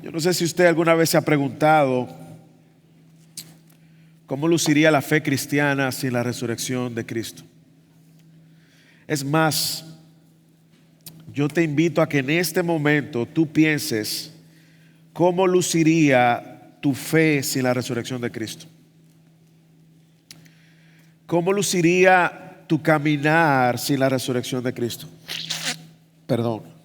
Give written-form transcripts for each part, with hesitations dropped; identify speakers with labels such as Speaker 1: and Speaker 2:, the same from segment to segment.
Speaker 1: Yo no sé si usted alguna vez se ha preguntado cómo luciría la fe cristiana sin la resurrección de Cristo. Es más, yo te invito a que en este momento tú pienses cómo luciría tu fe sin la resurrección de Cristo. ¿Cómo luciría tu caminar sin la resurrección de Cristo? Perdón.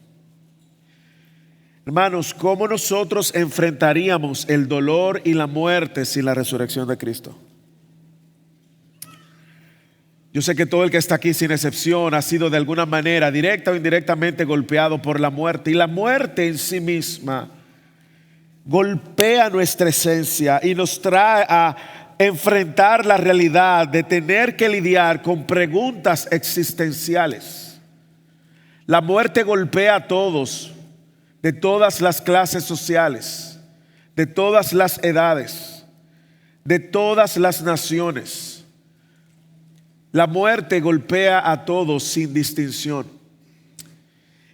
Speaker 1: Hermanos, ¿cómo nosotros enfrentaríamos el dolor y la muerte sin la resurrección de Cristo? Yo sé que todo el que está aquí sin excepción ha sido de alguna manera, directa o indirectamente, golpeado por la muerte. Y la muerte en sí misma golpea nuestra esencia y nos trae a enfrentar la realidad de tener que lidiar con preguntas existenciales. La muerte golpea a todos, de todas las clases sociales, de todas las edades, de todas las naciones. La muerte golpea a todos sin distinción.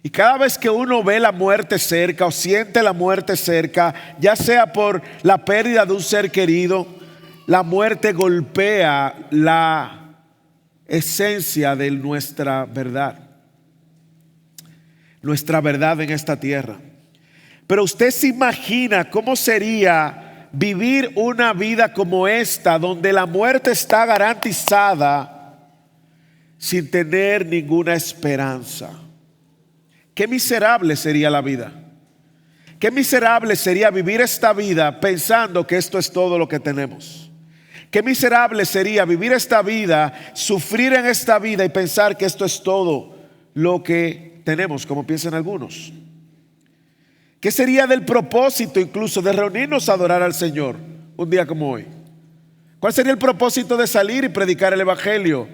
Speaker 1: Y cada vez que uno ve la muerte cerca o siente la muerte cerca, ya sea por la pérdida de un ser querido, la muerte golpea la esencia de nuestra verdad en esta tierra. Pero usted se imagina cómo sería vivir una vida como esta, donde la muerte está garantizada sin tener ninguna esperanza. Qué miserable sería la vida. Qué miserable sería vivir esta vida pensando que esto es todo lo que tenemos. Qué miserable sería vivir esta vida, sufrir en esta vida y pensar que esto es todo lo que tenemos, como piensan algunos. ¿Qué sería del propósito incluso de reunirnos a adorar al Señor un día como hoy? ¿Cuál sería el propósito de salir y predicar el Evangelio?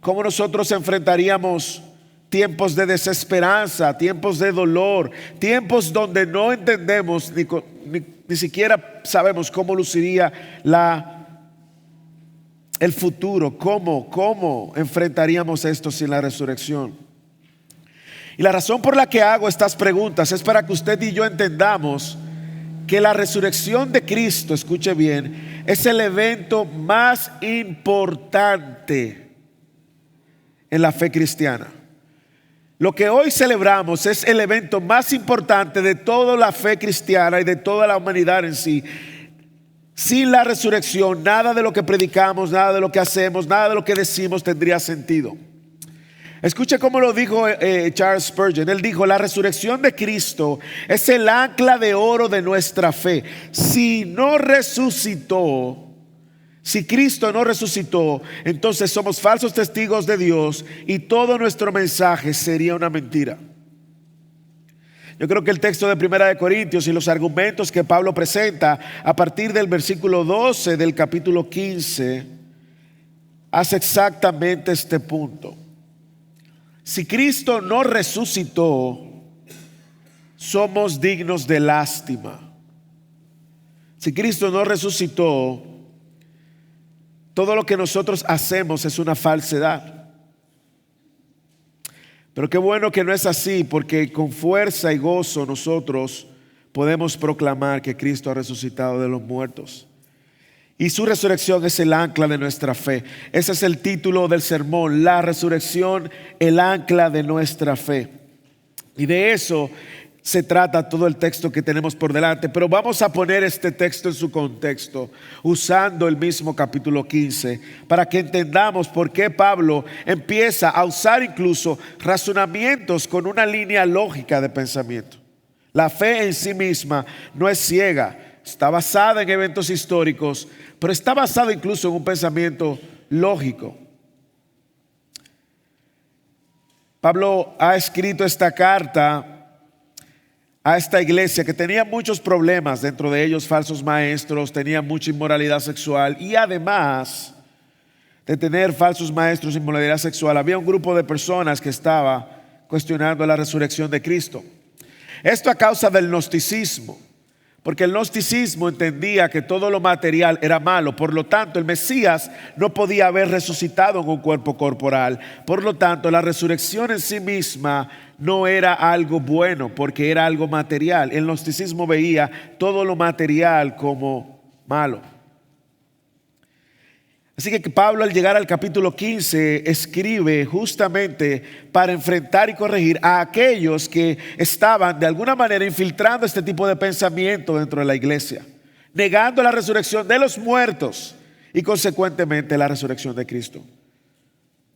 Speaker 1: ¿Cómo nosotros enfrentaríamos tiempos de desesperanza, tiempos de dolor, tiempos donde no entendemos ni siquiera sabemos cómo luciría el futuro? ¿Cómo enfrentaríamos esto sin la resurrección? Y la razón por la que hago estas preguntas es para que usted y yo entendamos que la resurrección de Cristo, escuche bien, es el evento más importante en la fe cristiana. Lo que hoy celebramos es el evento más importante de toda la fe cristiana y de toda la humanidad en sí. Sin la resurrección, nada de lo que predicamos, nada de lo que hacemos, nada de lo que decimos tendría sentido. Escuche cómo lo dijo Charles Spurgeon. Él dijo: la resurrección de Cristo es el ancla de oro de nuestra fe. Si Cristo no resucitó, entonces somos falsos testigos de Dios y todo nuestro mensaje sería una mentira. Yo creo que el texto de 1 Corintios y los argumentos que Pablo presenta a partir del versículo 12 del capítulo 15 hace exactamente este punto. Si Cristo no resucitó, somos dignos de lástima. Si Cristo no resucitó, todo lo que nosotros hacemos es una falsedad. Pero qué bueno que no es así, porque con fuerza y gozo nosotros podemos proclamar que Cristo ha resucitado de los muertos. Y su resurrección es el ancla de nuestra fe. Ese es el título del sermón: la resurrección, el ancla de nuestra fe. Y de eso se trata todo el texto que tenemos por delante. Pero vamos a poner este texto en su contexto, usando el mismo capítulo 15, para que entendamos por qué Pablo empieza a usar incluso razonamientos con una línea lógica de pensamiento. La fe en sí misma no es ciega. Está basada en eventos históricos, pero está basada incluso en un pensamiento lógico. Pablo ha escrito esta carta a esta iglesia que tenía muchos problemas, dentro de ellos falsos maestros, tenía mucha inmoralidad sexual, y además de tener falsos maestros e inmoralidad sexual, había un grupo de personas que estaba cuestionando la resurrección de Cristo. Esto a causa del gnosticismo. Porque el gnosticismo entendía que todo lo material era malo. Por lo tanto, el Mesías no podía haber resucitado en un cuerpo corporal. Por lo tanto, la resurrección en sí misma no era algo bueno, porque era algo material. El gnosticismo veía todo lo material como malo. Así que Pablo, al llegar al capítulo 15, escribe justamente para enfrentar y corregir a aquellos que estaban de alguna manera infiltrando este tipo de pensamiento dentro de la iglesia, negando la resurrección de los muertos y consecuentemente la resurrección de Cristo.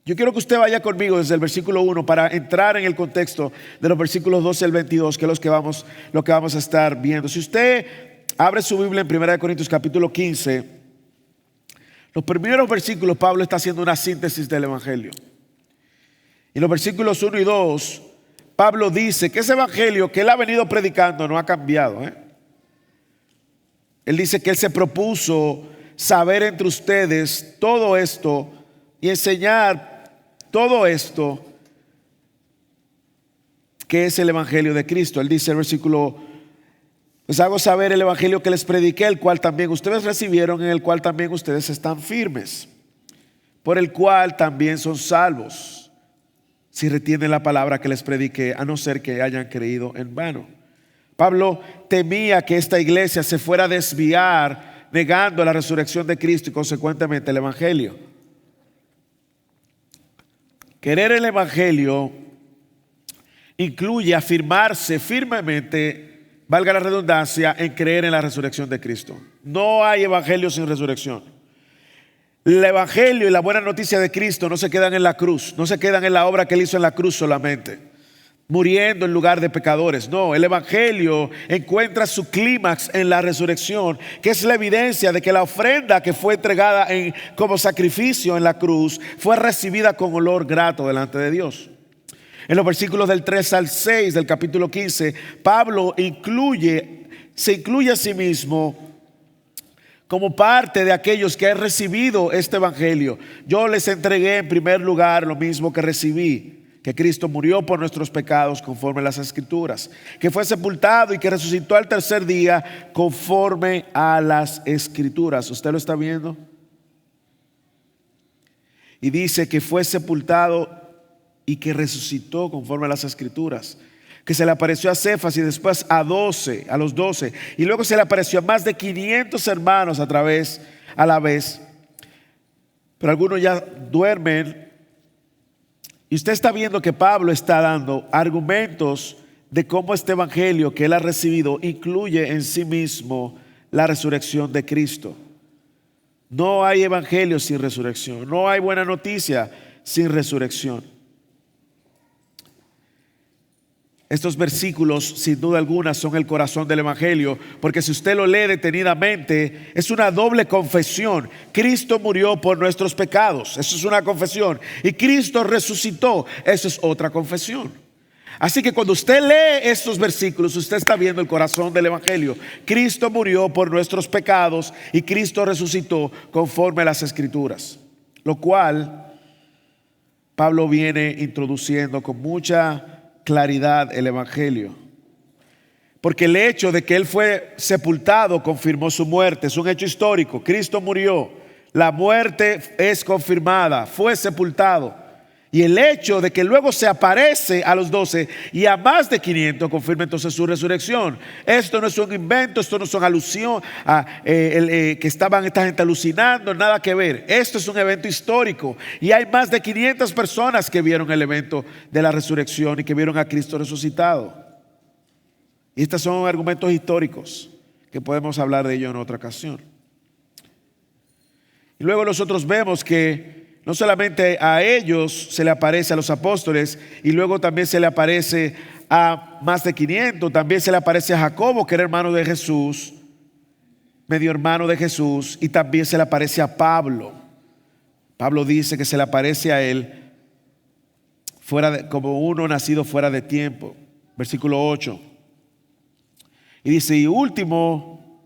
Speaker 1: Yo quiero que usted vaya conmigo desde el versículo 1 para entrar en el contexto de los versículos 12 al 22, que es lo que vamos a estar viendo. Si usted abre su Biblia en 1 Corintios capítulo 15, los primeros versículos, Pablo está haciendo una síntesis del evangelio. En los versículos 1 y 2, Pablo dice que ese evangelio que él ha venido predicando no ha cambiado. Él dice que él se propuso saber entre ustedes todo esto y enseñar todo esto que es el evangelio de Cristo. Él dice en el versículo: les hago saber el evangelio que les prediqué, el cual también ustedes recibieron, en el cual también ustedes están firmes, por el cual también son salvos, si retienen la palabra que les prediqué, a no ser que hayan creído en vano. Pablo temía que esta iglesia se fuera a desviar, negando la resurrección de Cristo y consecuentemente el evangelio. Querer el evangelio incluye afirmarse firmemente, valga la redundancia, en creer en la resurrección de Cristo. No hay evangelio sin resurrección. El evangelio y la buena noticia de Cristo no se quedan en la cruz, no se quedan en la obra que él hizo en la cruz solamente, muriendo en lugar de pecadores. No, el evangelio encuentra su clímax en la resurrección, que es la evidencia de que la ofrenda que fue entregada como sacrificio en la cruz fue recibida con olor grato delante de Dios. En los versículos del 3 al 6 del capítulo 15, Pablo se incluye a sí mismo como parte de aquellos que han recibido este evangelio. Yo les entregué en primer lugar lo mismo que recibí: que Cristo murió por nuestros pecados conforme a las Escrituras, que fue sepultado y que resucitó al tercer día conforme a las Escrituras. ¿Usted lo está viendo? Y dice que fue sepultado y que resucitó conforme a las Escrituras, que se le apareció a Cefas y después a los 12, y luego se le apareció a más de 500 hermanos a la vez. Pero algunos ya duermen, y usted está viendo que Pablo está dando argumentos de cómo este evangelio que él ha recibido incluye en sí mismo la resurrección de Cristo. No hay evangelio sin resurrección, no hay buena noticia sin resurrección. Estos versículos, sin duda alguna, son el corazón del evangelio, porque si usted lo lee detenidamente, es una doble confesión. Cristo murió por nuestros pecados, eso es una confesión, y Cristo resucitó, eso es otra confesión. Así que cuando usted lee estos versículos, usted está viendo el corazón del evangelio. Cristo murió por nuestros pecados y Cristo resucitó conforme a las Escrituras, lo cual Pablo viene introduciendo con mucha claridad el evangelio, porque el hecho de que él fue sepultado confirmó su muerte. Es un hecho histórico. Cristo murió, la muerte es confirmada, fue sepultado, y el hecho de que luego se aparece a los 12 y a más de 500 confirma entonces su resurrección. Esto no es un invento, esto no son alusión a que estaban esta gente alucinando, nada que ver. Esto es un evento histórico y hay más de 500 personas que vieron el evento de la resurrección y que vieron a Cristo resucitado. Y estos son argumentos históricos que podemos hablar de ello en otra ocasión. Y luego nosotros vemos que no solamente a ellos se le aparece, a los apóstoles, y luego también se le aparece a más de 500, también se le aparece a Jacobo, que era hermano de Jesús, medio hermano de Jesús, y también se le aparece a Pablo. Pablo dice que se le aparece a él como uno nacido fuera de tiempo. Versículo 8. Y dice: y último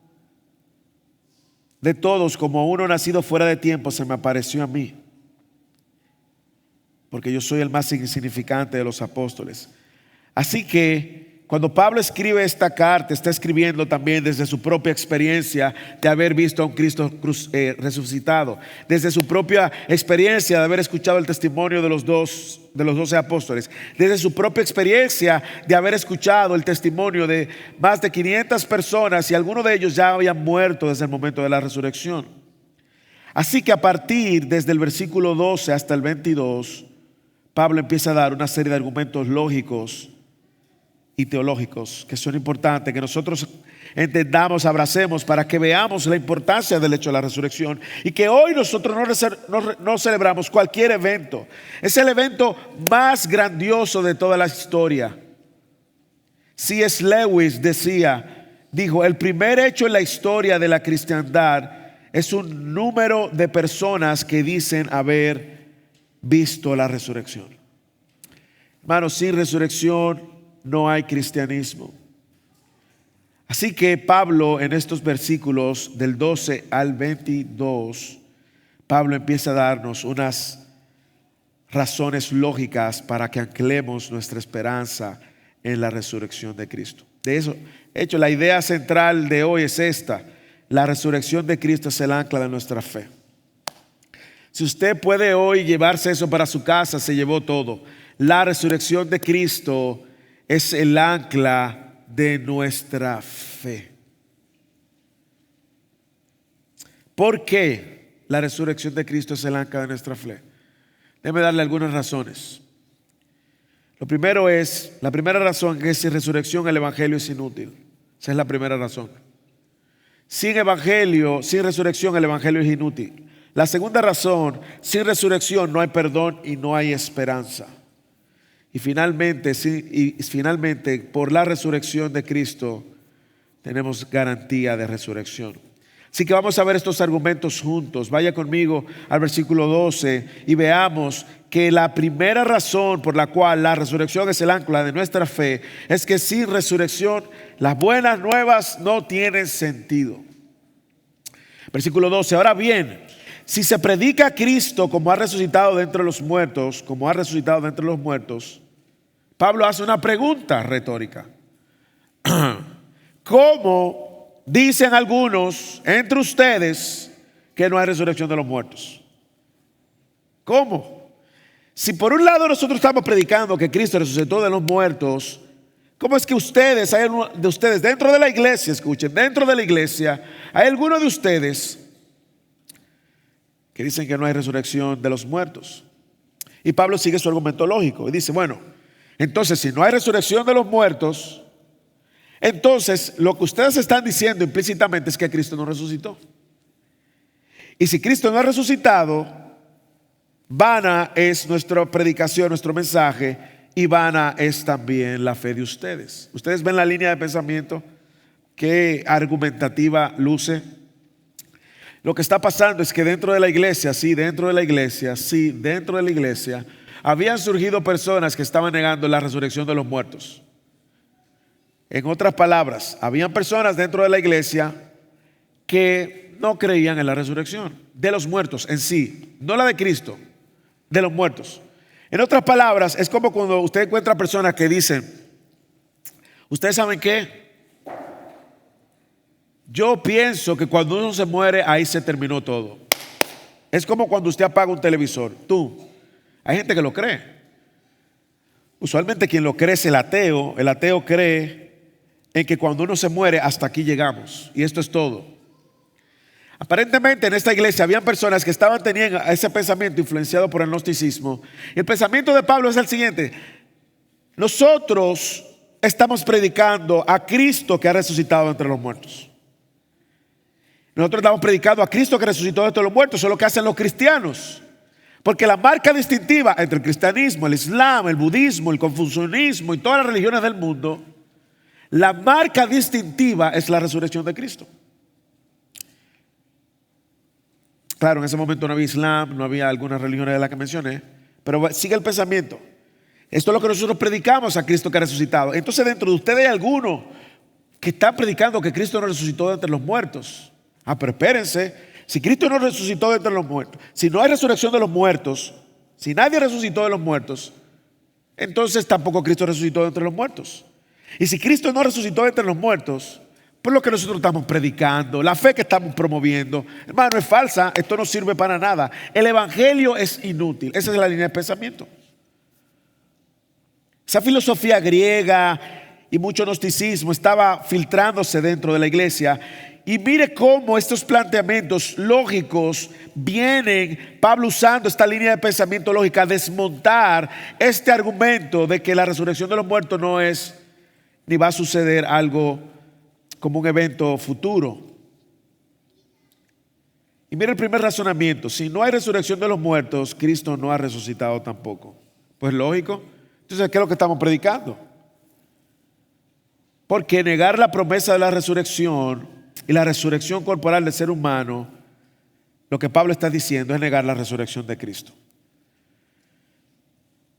Speaker 1: de todos, como uno nacido fuera de tiempo, se me apareció a mí, porque yo soy el más insignificante de los apóstoles. Así que Cuando Pablo escribe esta carta, está escribiendo también desde su propia experiencia de haber visto a un Cristo resucitado, desde su propia experiencia de haber escuchado el testimonio de los 12 apóstoles, desde su propia experiencia de haber escuchado el testimonio de más de 500 personas, y algunos de ellos ya habían muerto desde el momento de la resurrección. Así que a partir desde el versículo 12 hasta el 22, Pablo empieza a dar una serie de argumentos lógicos y teológicos que son importantes, que nosotros entendamos, abracemos, para que veamos la importancia del hecho de la resurrección, y que hoy nosotros no celebramos cualquier evento. Es el evento más grandioso de toda la historia. C.S. Lewis dijo, el primer hecho en la historia de la cristiandad es un número de personas que dicen haber visto la resurrección. Hermanos, sin resurrección no hay cristianismo. Así que Pablo, en estos versículos del 12 al 22, Pablo empieza a darnos unas razones lógicas para que anclemos nuestra esperanza en la resurrección de Cristo. De hecho, la idea central de hoy es esta: la resurrección de Cristo es el ancla de nuestra fe. Si usted puede hoy llevarse eso para su casa, se llevó todo. La resurrección de Cristo es el ancla de nuestra fe. ¿Por qué la resurrección de Cristo es el ancla de nuestra fe? Déjeme darle algunas razones. La primera razón es que sin resurrección el evangelio es inútil. Esa es la primera razón. Sin evangelio, sin resurrección el evangelio es inútil. La segunda razón, sin resurrección no hay perdón y no hay esperanza. Y finalmente, por la resurrección de Cristo tenemos garantía de resurrección. Así que vamos a ver estos argumentos juntos. Vaya conmigo al versículo 12 y veamos que la primera razón por la cual la resurrección es el ancla de nuestra fe es que sin resurrección las buenas nuevas no tienen sentido. Versículo 12, ahora bien, si se predica a Cristo como ha resucitado de entre los muertos, Pablo hace una pregunta retórica. ¿Cómo dicen algunos entre ustedes que no hay resurrección de los muertos? ¿Cómo? Si por un lado nosotros estamos predicando que Cristo resucitó de los muertos, ¿cómo es que hay uno de ustedes dentro de la iglesia, escuchen, dentro de la iglesia, hay algunos de ustedes que dicen que no hay resurrección de los muertos? Y Pablo sigue su argumento lógico y dice, bueno, entonces si no hay resurrección de los muertos, entonces lo que ustedes están diciendo implícitamente es que Cristo no resucitó. Y si Cristo no ha resucitado, vana es nuestra predicación, nuestro mensaje, y vana es también la fe de ustedes. Ustedes ven la línea de pensamiento, qué argumentativa luce. Lo que está pasando es que dentro de la iglesia, habían surgido personas que estaban negando la resurrección de los muertos. En otras palabras, habían personas dentro de la iglesia que no creían en la resurrección de los muertos en sí, no la de Cristo, de los muertos. En otras palabras, es como cuando usted encuentra personas que dicen, ¿ustedes saben qué? Yo pienso que cuando uno se muere, ahí se terminó todo. Es como cuando usted apaga un televisor. Hay gente que lo cree. Usualmente quien lo cree es el ateo. El ateo cree en que cuando uno se muere, hasta aquí llegamos. Y esto es todo. Aparentemente en esta iglesia habían personas que teniendo ese pensamiento influenciado por el gnosticismo. El pensamiento de Pablo es el siguiente: nosotros estamos predicando a Cristo que ha resucitado entre los muertos. Nosotros estamos predicando a Cristo que resucitó entre los muertos. Eso es lo que hacen los cristianos. Porque la marca distintiva entre el cristianismo, el islam, el budismo, el confucianismo y todas las religiones del mundo, la marca distintiva es la resurrección de Cristo. Claro, en ese momento no había islam, no había algunas religiones de las que mencioné, pero sigue el pensamiento. Esto es lo que nosotros predicamos, a Cristo que ha resucitado. Entonces dentro de ustedes hay algunos que están predicando que Cristo no resucitó de entre los muertos. Pero espérense, si Cristo no resucitó de entre los muertos, si no hay resurrección de los muertos, si nadie resucitó de los muertos, entonces tampoco Cristo resucitó de entre los muertos. Y si Cristo no resucitó entre los muertos, por lo que nosotros estamos predicando, la fe que estamos promoviendo, hermano, es falsa, esto no sirve para nada. El evangelio es inútil. Esa es la línea de pensamiento. Esa filosofía griega y mucho gnosticismo estaba filtrándose dentro de la iglesia. Y mire cómo estos planteamientos lógicos vienen, Pablo usando esta línea de pensamiento lógica, a desmontar este argumento de que la resurrección de los muertos no es ni va a suceder algo como un evento futuro. Y mire el primer razonamiento: si no hay resurrección de los muertos, Cristo no ha resucitado tampoco. Pues lógico. Entonces, ¿qué es lo que estamos predicando? Porque negar la promesa de la resurrección y la resurrección corporal del ser humano, lo que Pablo está diciendo es negar la resurrección de Cristo.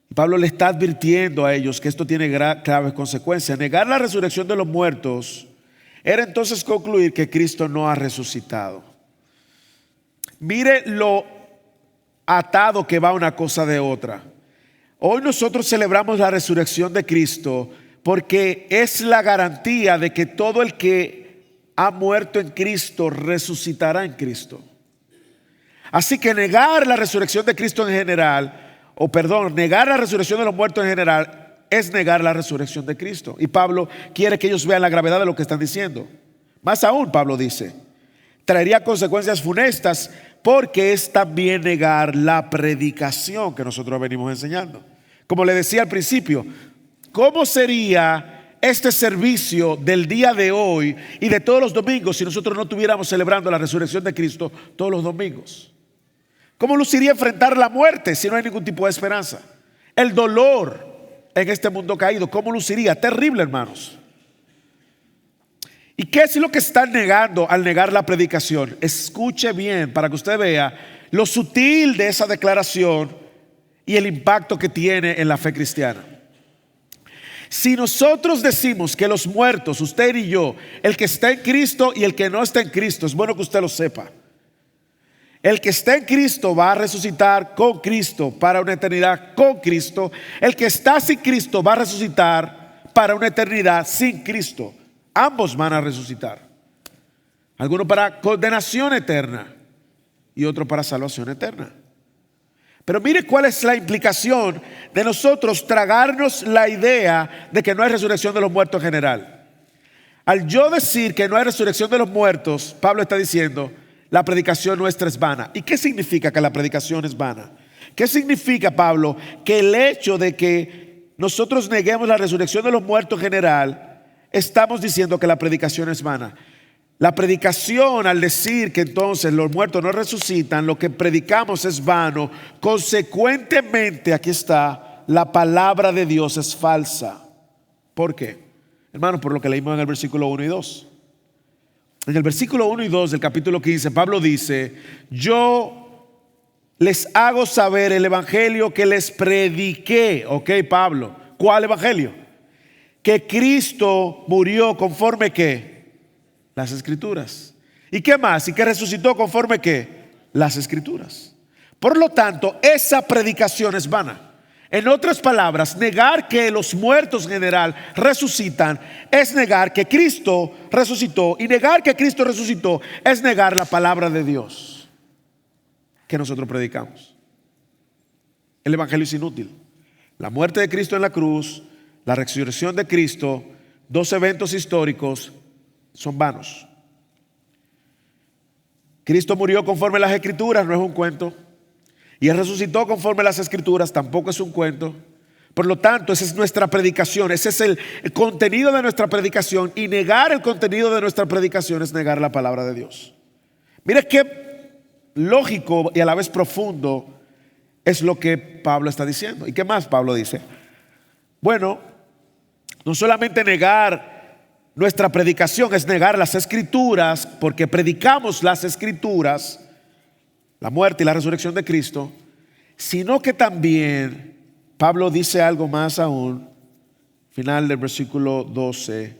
Speaker 1: Y Pablo le está advirtiendo a ellos que esto tiene graves consecuencias. Negar la resurrección de los muertos era entonces concluir que Cristo no ha resucitado. Mire lo atado que va una cosa de otra. Hoy nosotros celebramos la resurrección de Cristo porque es la garantía de que todo el que ha muerto en Cristo resucitará en Cristo. Así que negar la resurrección de Cristo en general, negar la resurrección de los muertos en general, es negar la resurrección de Cristo. Y Pablo quiere que ellos vean la gravedad de lo que están diciendo. Más aún, Pablo dice, traería consecuencias funestas porque es también negar la predicación que nosotros venimos enseñando. Como le decía al principio, ¿cómo sería este servicio del día de hoy y de todos los domingos si nosotros no estuviéramos celebrando la resurrección de Cristo todos los domingos? ¿Cómo luciría enfrentar la muerte si no hay ningún tipo de esperanza? El dolor en este mundo caído, ¿cómo luciría? Terrible, hermanos. ¿Y qué es lo que están negando al negar la predicación? Escuche bien para que usted vea lo sutil de esa declaración y el impacto que tiene en la fe cristiana. Si nosotros decimos que los muertos, usted y yo, el que está en Cristo y el que no está en Cristo, es bueno que usted lo sepa. El que está en Cristo va a resucitar con Cristo para una eternidad con Cristo. El que está sin Cristo va a resucitar para una eternidad sin Cristo. Ambos van a resucitar. Algunos para condenación eterna y otro para salvación eterna. Pero mire cuál es la implicación de nosotros tragarnos la idea de que no hay resurrección de los muertos en general. Al yo decir que no hay resurrección de los muertos, Pablo está diciendo, la predicación nuestra es vana. ¿Y qué significa que la predicación es vana? ¿Qué significa, Pablo, que el hecho de que nosotros neguemos la resurrección de los muertos en general, estamos diciendo que la predicación es vana? La predicación, al decir que entonces los muertos no resucitan, lo que predicamos es vano. Consecuentemente, aquí está, la palabra de Dios es falsa. ¿Por qué? Hermanos, por lo que leímos en el versículo 1 y 2. En el versículo 1 y 2 del capítulo 15, Pablo dice, yo les hago saber el evangelio que les prediqué. Ok, Pablo, ¿cuál evangelio? Que Cristo murió conforme ¿qué? Las Escrituras. ¿Y qué más? ¿Y que resucitó conforme qué? Las Escrituras. Por lo tanto, esa predicación es vana. En otras palabras, negar que los muertos en general resucitan es negar que Cristo resucitó. Y negar que Cristo resucitó es negar la palabra de Dios que nosotros predicamos. El evangelio es inútil. La muerte de Cristo en la cruz, la resurrección de Cristo, dos eventos históricos, son vanos. Cristo murió conforme a las Escrituras, no es un cuento. Y Él resucitó conforme a las Escrituras, tampoco es un cuento. Por lo tanto, esa es nuestra predicación, ese es el contenido de nuestra predicación. Y negar el contenido de nuestra predicación es negar la palabra de Dios. Mire qué lógico y a la vez profundo es lo que Pablo está diciendo. ¿Y qué más Pablo dice? Bueno, no solamente negar nuestra predicación es negar las Escrituras, porque predicamos las Escrituras, la muerte y la resurrección de Cristo, sino que también Pablo dice algo más aún, final del versículo 12,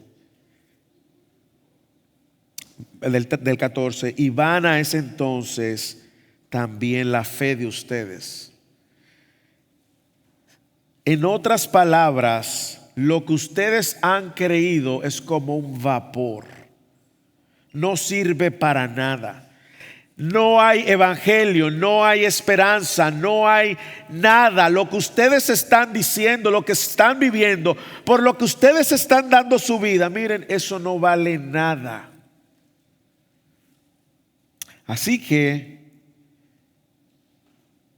Speaker 1: del 14, y vana es entonces también la fe de ustedes. En otras palabras, lo que ustedes han creído es como un vapor. No sirve para nada. No hay evangelio, no hay esperanza, no hay nada. Lo que ustedes están diciendo, lo que están viviendo, por lo que ustedes están dando su vida, miren, eso no vale nada. Así que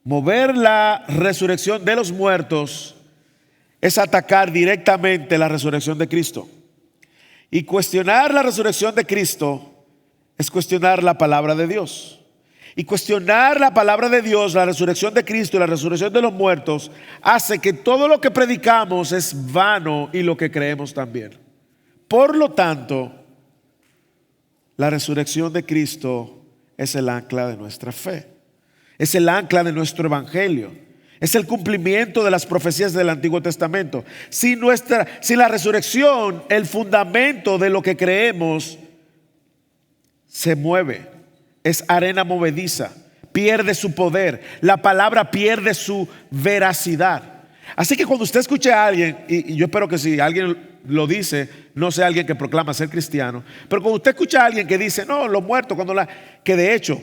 Speaker 1: mover la resurrección de los muertos es atacar directamente la resurrección de Cristo. Y cuestionar la resurrección de Cristo es cuestionar la palabra de Dios. Y cuestionar la palabra de Dios, la resurrección de Cristo y la resurrección de los muertos, hace que todo lo que predicamos es vano y lo que creemos también. Por lo tanto, la resurrección de Cristo es el ancla de nuestra fe. Es el ancla de nuestro evangelio. Es el cumplimiento de las profecías del Antiguo Testamento. Sin la resurrección, el fundamento de lo que creemos se mueve, es arena movediza, pierde su poder, la palabra pierde su veracidad. Así que cuando usted escuche a alguien, y yo espero que si alguien lo dice, no sea alguien que proclama ser cristiano, pero cuando usted escucha a alguien que dice, no, los muertos, que de hecho,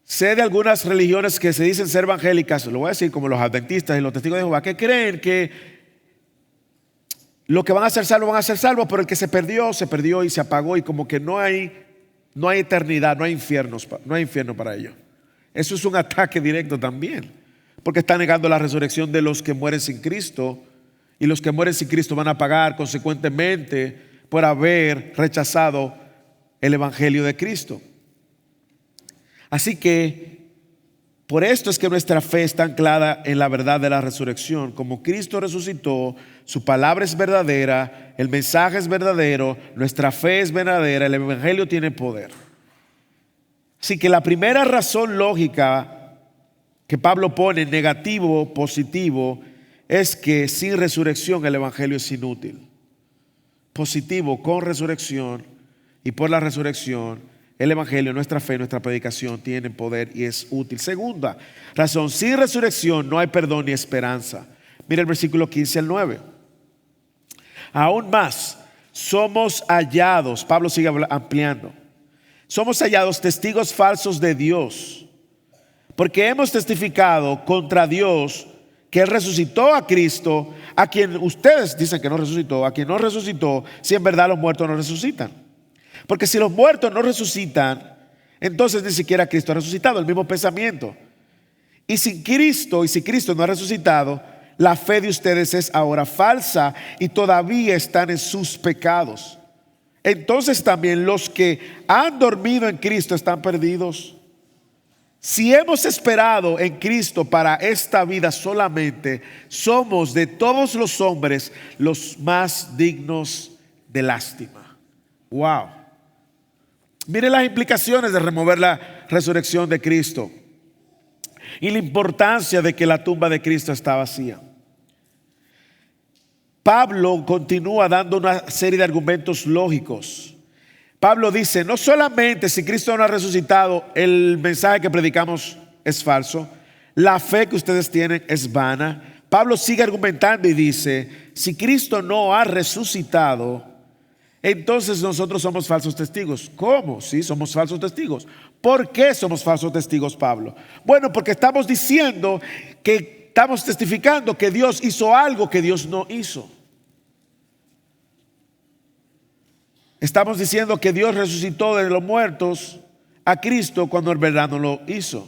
Speaker 1: sé de algunas religiones que se dicen ser evangélicas, lo voy a decir como los adventistas y los testigos de Jehová, que creen que lo que van a ser salvos, pero el que se perdió y se apagó y como que no hay eternidad, no hay infierno para ellos. Eso es un ataque directo también, porque está negando la resurrección de los que mueren sin Cristo, y los que mueren sin Cristo van a pagar consecuentemente por haber rechazado el evangelio de Cristo. Así que por esto es que nuestra fe está anclada en la verdad de la resurrección. Como Cristo resucitó, su palabra es verdadera, el mensaje es verdadero, nuestra fe es verdadera, el evangelio tiene poder. Así que la primera razón lógica que Pablo pone, negativo, positivo, es que sin resurrección el evangelio es inútil. Positivo, con resurrección y por la resurrección, el evangelio, nuestra fe, nuestra predicación tienen poder y es útil. Segunda razón, sin resurrección no hay perdón ni esperanza. Mira el versículo 15 al 9. Aún más, somos hallados, Pablo sigue ampliando, somos hallados testigos falsos de Dios, porque hemos testificado contra Dios que Él resucitó a Cristo, a quien ustedes dicen que no resucitó, a quien no resucitó, si en verdad los muertos no resucitan. Porque si los muertos no resucitan, entonces ni siquiera Cristo ha resucitado, el mismo pensamiento. Y si Cristo no ha resucitado, la fe de ustedes es ahora falsa y todavía están en sus pecados. Entonces también los que han dormido en Cristo están perdidos. Si hemos esperado en Cristo para esta vida solamente, somos de todos los hombres los más dignos de lástima. Wow. Mire las implicaciones de remover la resurrección de Cristo y la importancia de que la tumba de Cristo está vacía. Pablo continúa dando una serie de argumentos lógicos. Pablo dice, no solamente si Cristo no ha resucitado, el mensaje que predicamos es falso, la fe que ustedes tienen es vana. Pablo sigue argumentando y dice, si Cristo no ha resucitado, entonces nosotros somos falsos testigos. ¿Cómo? Sí, somos falsos testigos. ¿Por qué somos falsos testigos, Pablo? Bueno, porque estamos testificando que Dios hizo algo que Dios no hizo. Estamos diciendo que Dios resucitó de los muertos a Cristo cuando en verdad no lo hizo.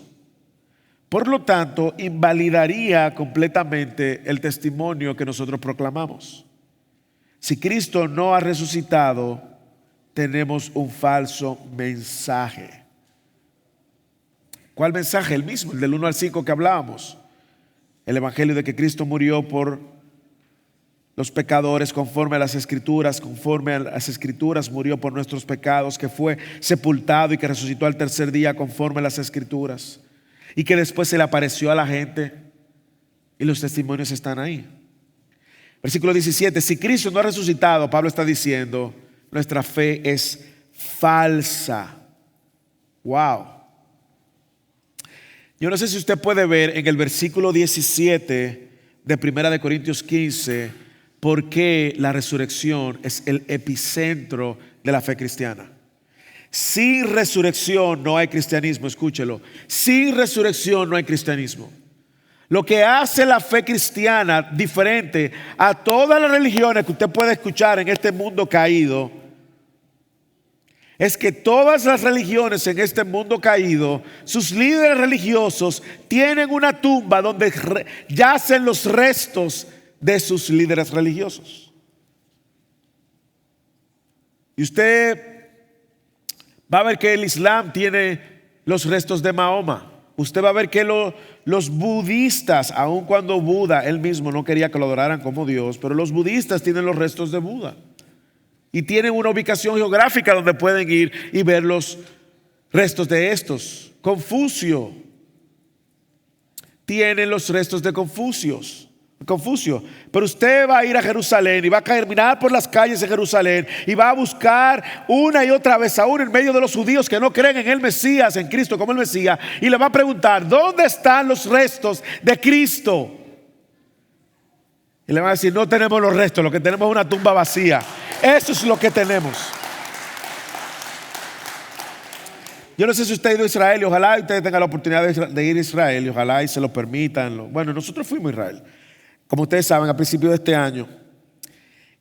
Speaker 1: Por lo tanto, invalidaría completamente el testimonio que nosotros proclamamos. Si Cristo no ha resucitado, tenemos un falso mensaje. ¿Cuál mensaje? El mismo, el del 1 al 5 que hablábamos. El evangelio de que Cristo murió por los pecadores conforme a las Escrituras, murió por nuestros pecados, que fue sepultado y que resucitó al tercer día conforme a las Escrituras, y que después se le apareció a la gente, y los testimonios están ahí. Versículo 17, si Cristo no ha resucitado, Pablo está diciendo, nuestra fe es falsa. Wow. Yo no sé si usted puede ver en el versículo 17 de 1 Corintios 15 por qué la resurrección es el epicentro de la fe cristiana. Sin resurrección no hay cristianismo, escúchelo. Sin resurrección no hay cristianismo. Lo que hace la fe cristiana diferente a todas las religiones que usted puede escuchar en este mundo caído es que todas las religiones en este mundo caído, sus líderes religiosos tienen una tumba donde yacen los restos de sus líderes religiosos. Y usted va a ver que el Islam tiene los restos de Mahoma. Usted va a ver que los budistas, aun cuando Buda, él mismo no quería que lo adoraran como Dios, pero los budistas tienen los restos de Buda. Y tienen una ubicación geográfica donde pueden ir y ver los restos de estos. Confucio tiene los restos de Confucio. Pero usted va a ir a Jerusalén y va a caminar por las calles de Jerusalén y va a buscar una y otra vez, aún en medio de los judíos que no creen en el Mesías, en Cristo como el Mesías, y le va a preguntar: ¿dónde están los restos de Cristo? Y le va a decir: no tenemos los restos, lo que tenemos es una tumba vacía. Eso es lo que tenemos. Yo no sé si usted ha ido a Israel, y ojalá usted tenga la oportunidad de ir a Israel, y ojalá y se lo permitan. Bueno, nosotros fuimos a Israel, como ustedes saben, a principios de este año.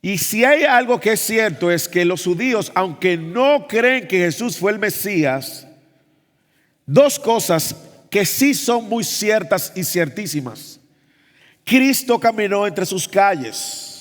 Speaker 1: Y si hay algo que es cierto, es que los judíos, aunque no creen que Jesús fue el Mesías, dos cosas que sí son muy ciertas y ciertísimas: Cristo caminó entre sus calles.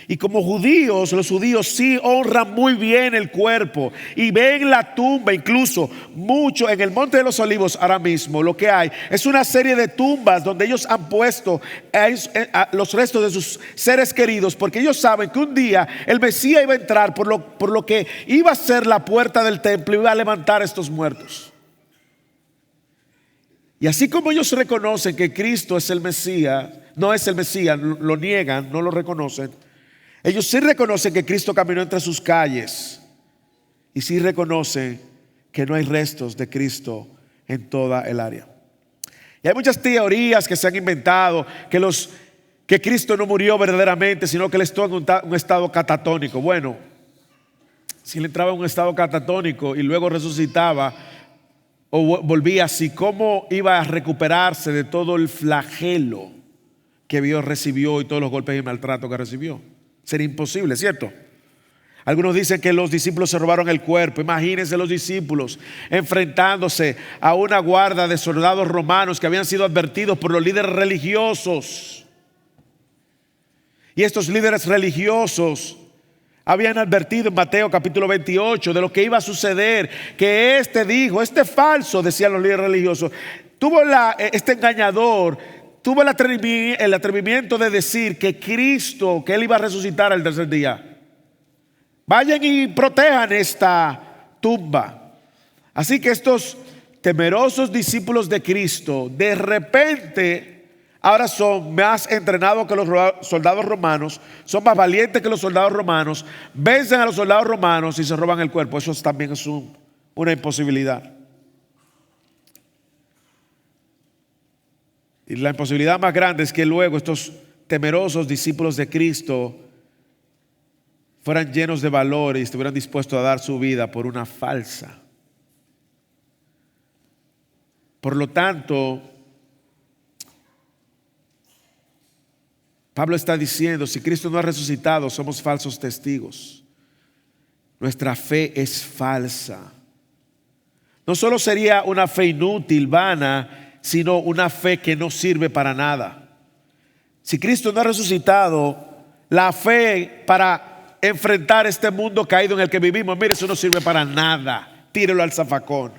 Speaker 1: Y como judíos, los judíos sí honran muy bien el cuerpo y ven la tumba. Incluso mucho en el Monte de los Olivos ahora mismo lo que hay es una serie de tumbas donde ellos han puesto a los restos de sus seres queridos, porque ellos saben que un día el Mesías iba a entrar por lo que iba a ser la puerta del templo y iba a levantar a estos muertos. Y así como ellos reconocen que Cristo es el Mesías, no es el Mesías, lo niegan, no lo reconocen. Ellos sí reconocen que Cristo caminó entre sus calles y sí reconocen que no hay restos de Cristo en toda el área. Y hay muchas teorías que se han inventado que Cristo no murió verdaderamente, sino que él estuvo en un estado catatónico. Bueno, si él entraba en un estado catatónico y luego resucitaba o volvía así, ¿cómo iba a recuperarse de todo el flagelo que recibió y todos los golpes y maltrato que recibió? Sería imposible, ¿cierto? Algunos dicen que los discípulos se robaron el cuerpo. Imagínense los discípulos enfrentándose a una guarda de soldados romanos que habían sido advertidos por los líderes religiosos. Y estos líderes religiosos habían advertido en Mateo capítulo 28 de lo que iba a suceder, que este falso, decían los líderes religiosos, este engañador tuvo el atrevimiento de decir que Cristo, que él iba a resucitar al tercer día. Vayan y protejan esta tumba. Así que estos temerosos discípulos de Cristo de repente ahora son más entrenados que los soldados romanos, son más valientes que los soldados romanos, vencen a los soldados romanos y se roban el cuerpo. Eso también es una imposibilidad. Y la imposibilidad más grande es que luego estos temerosos discípulos de Cristo fueran llenos de valor y estuvieran dispuestos a dar su vida por una falsa. Por lo tanto, Pablo está diciendo: si Cristo no ha resucitado, somos falsos testigos. Nuestra fe es falsa. No solo sería una fe inútil, vana, sino una fe que no sirve para nada. Si Cristo no ha resucitado, la fe para enfrentar este mundo caído en el que vivimos, mire, eso no sirve para nada. Tírelo al zafacón.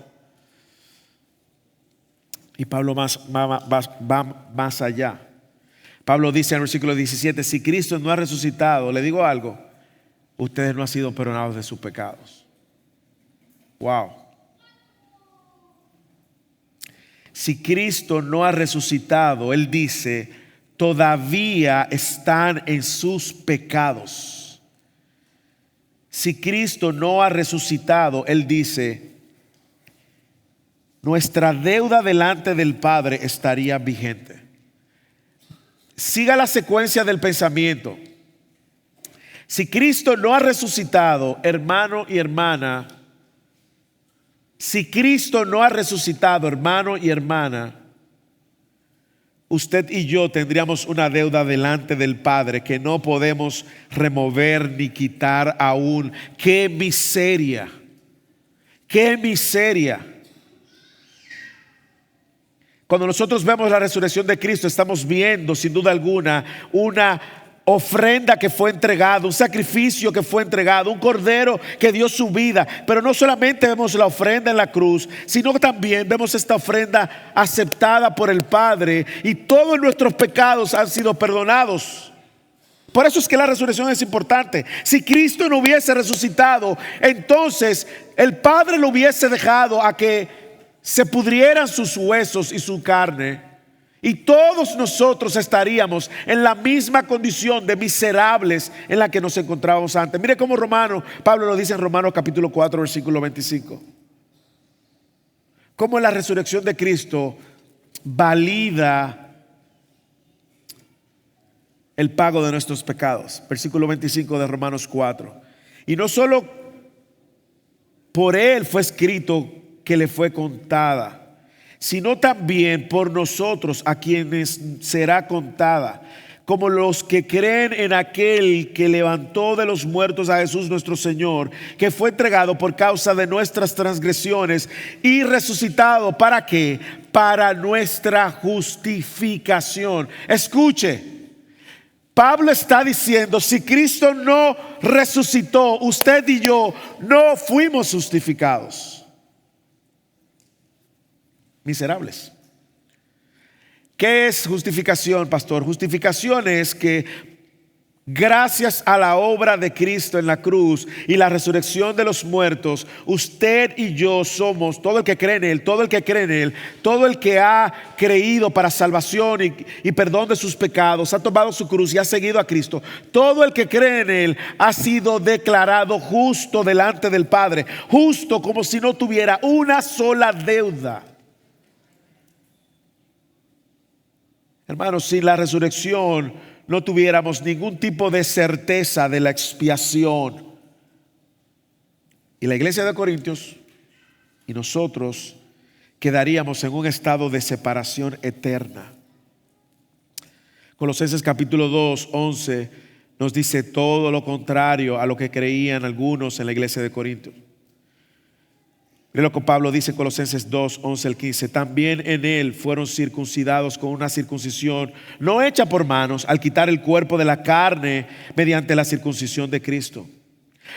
Speaker 1: Y Pablo va más allá. Pablo dice en el versículo 17: si Cristo no ha resucitado, le digo algo, ustedes no han sido perdonados de sus pecados. Wow. Si Cristo no ha resucitado, él dice, todavía están en sus pecados. Si Cristo no ha resucitado, él dice, nuestra deuda delante del Padre estaría vigente. siga la secuencia del pensamiento. Si Cristo no ha resucitado, hermano y hermana, si Cristo no ha resucitado, hermano y hermana, usted y yo tendríamos una deuda delante del Padre que no podemos remover ni quitar aún. ¡Qué miseria! ¡Qué miseria! Cuando nosotros vemos la resurrección de Cristo, estamos viendo sin duda alguna una ofrenda que fue entregada, un sacrificio que fue entregado, un cordero que dio su vida. Pero no solamente vemos la ofrenda en la cruz, sino que también vemos esta ofrenda aceptada por el Padre, y todos nuestros pecados han sido perdonados. Por eso es que la resurrección es importante. Si Cristo no hubiese resucitado, entonces el Padre lo hubiese dejado a que se pudrieran sus huesos y su carne, y todos nosotros estaríamos en la misma condición de miserables en la que nos encontrábamos antes. Mire cómo Pablo lo dice en Romanos capítulo 4 versículo 25. Cómo la resurrección de Cristo valida el pago de nuestros pecados. Versículo 25 de Romanos 4. Y no solo por él fue escrito que le fue contada, sino también por nosotros, a quienes será contada, como los que creen en aquel que levantó de los muertos a Jesús nuestro Señor, que fue entregado por causa de nuestras transgresiones y resucitado. ¿Para qué? Para nuestra justificación. Escuche, Pablo está diciendo, si Cristo no resucitó, usted y yo no fuimos justificados. Miserables. ¿Qué es justificación, pastor? Justificación es que gracias a la obra de Cristo en la cruz y la resurrección de los muertos, usted y yo somos, todo el que cree en Él, todo el que cree en Él, todo el que ha creído para salvación y perdón de sus pecados, ha tomado su cruz y ha seguido a Cristo, todo el que cree en Él ha sido declarado justo delante del Padre, justo como si no tuviera una sola deuda. Hermanos, sin la resurrección no tuviéramos ningún tipo de certeza de la expiación. Y la iglesia de Corintios y nosotros quedaríamos en un estado de separación eterna. Colosenses capítulo 2, 11 nos dice todo lo contrario a lo que creían algunos en la iglesia de Corintios. Mire lo que Pablo dice en Colosenses 2, 11 al 15. También en él fueron circuncidados con una circuncisión no hecha por manos, al quitar el cuerpo de la carne mediante la circuncisión de Cristo,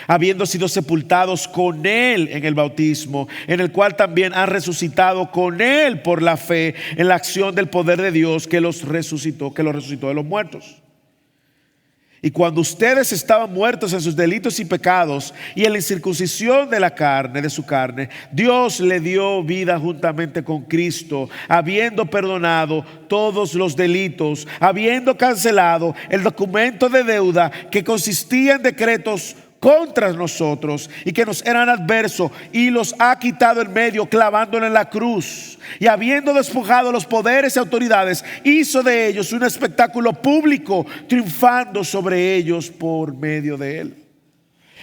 Speaker 1: habiendo sido sepultados con él en el bautismo, en el cual también han resucitado con él por la fe en la acción del poder de Dios que los resucitó de los muertos. Y cuando ustedes estaban muertos en sus delitos y pecados y en la incircuncisión de su carne, Dios le dio vida juntamente con Cristo, habiendo perdonado todos los delitos, habiendo cancelado el documento de deuda que consistía en decretos contra nosotros y que nos eran adversos, y los ha quitado en medio, clavándolo en la cruz. Y habiendo despojado los poderes y autoridades, hizo de ellos un espectáculo público, triunfando sobre ellos por medio de él.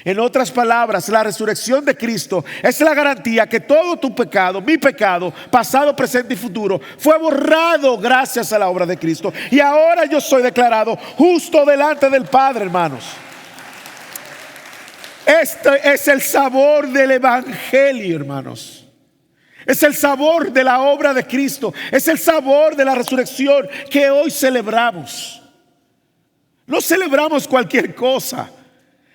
Speaker 1: En otras palabras, la resurrección de Cristo es la garantía que todo tu pecado, mi pecado, pasado, presente y futuro, fue borrado gracias a la obra de Cristo. Y ahora yo soy declarado justo delante del Padre, hermanos. Este es el sabor del evangelio, hermanos. Es el sabor de la obra de Cristo. Es el sabor de la resurrección que hoy celebramos. No celebramos cualquier cosa.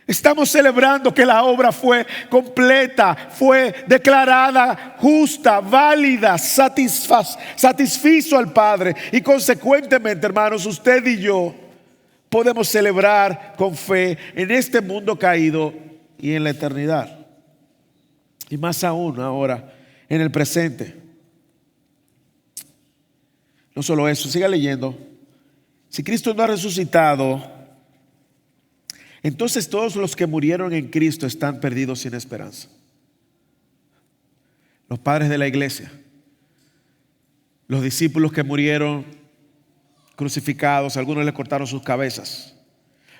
Speaker 1: Estamos celebrando que la obra fue completa, fue declarada justa, válida, satisfizo al Padre. Y consecuentemente, hermanos, usted y yo podemos celebrar con fe en este mundo caído y en la eternidad. Y más aún ahora, en el presente. No solo eso, siga leyendo. Si Cristo no ha resucitado, entonces todos los que murieron en Cristo están perdidos sin esperanza. Los padres de la iglesia, los discípulos que murieron crucificados, algunos les cortaron sus cabezas.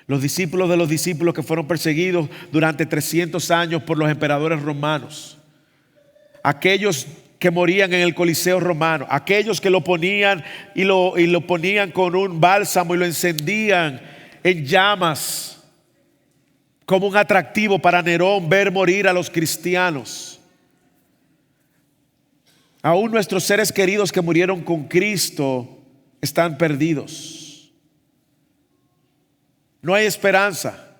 Speaker 1: Los discípulos de los discípulos que fueron perseguidos durante 300 años por los emperadores romanos. Aquellos que morían en el Coliseo romano. Aquellos que lo ponían y lo ponían con un bálsamo y lo encendían en llamas como un atractivo para Nerón ver morir a los cristianos. Aún nuestros seres queridos que murieron con Cristo están perdidos. No hay esperanza.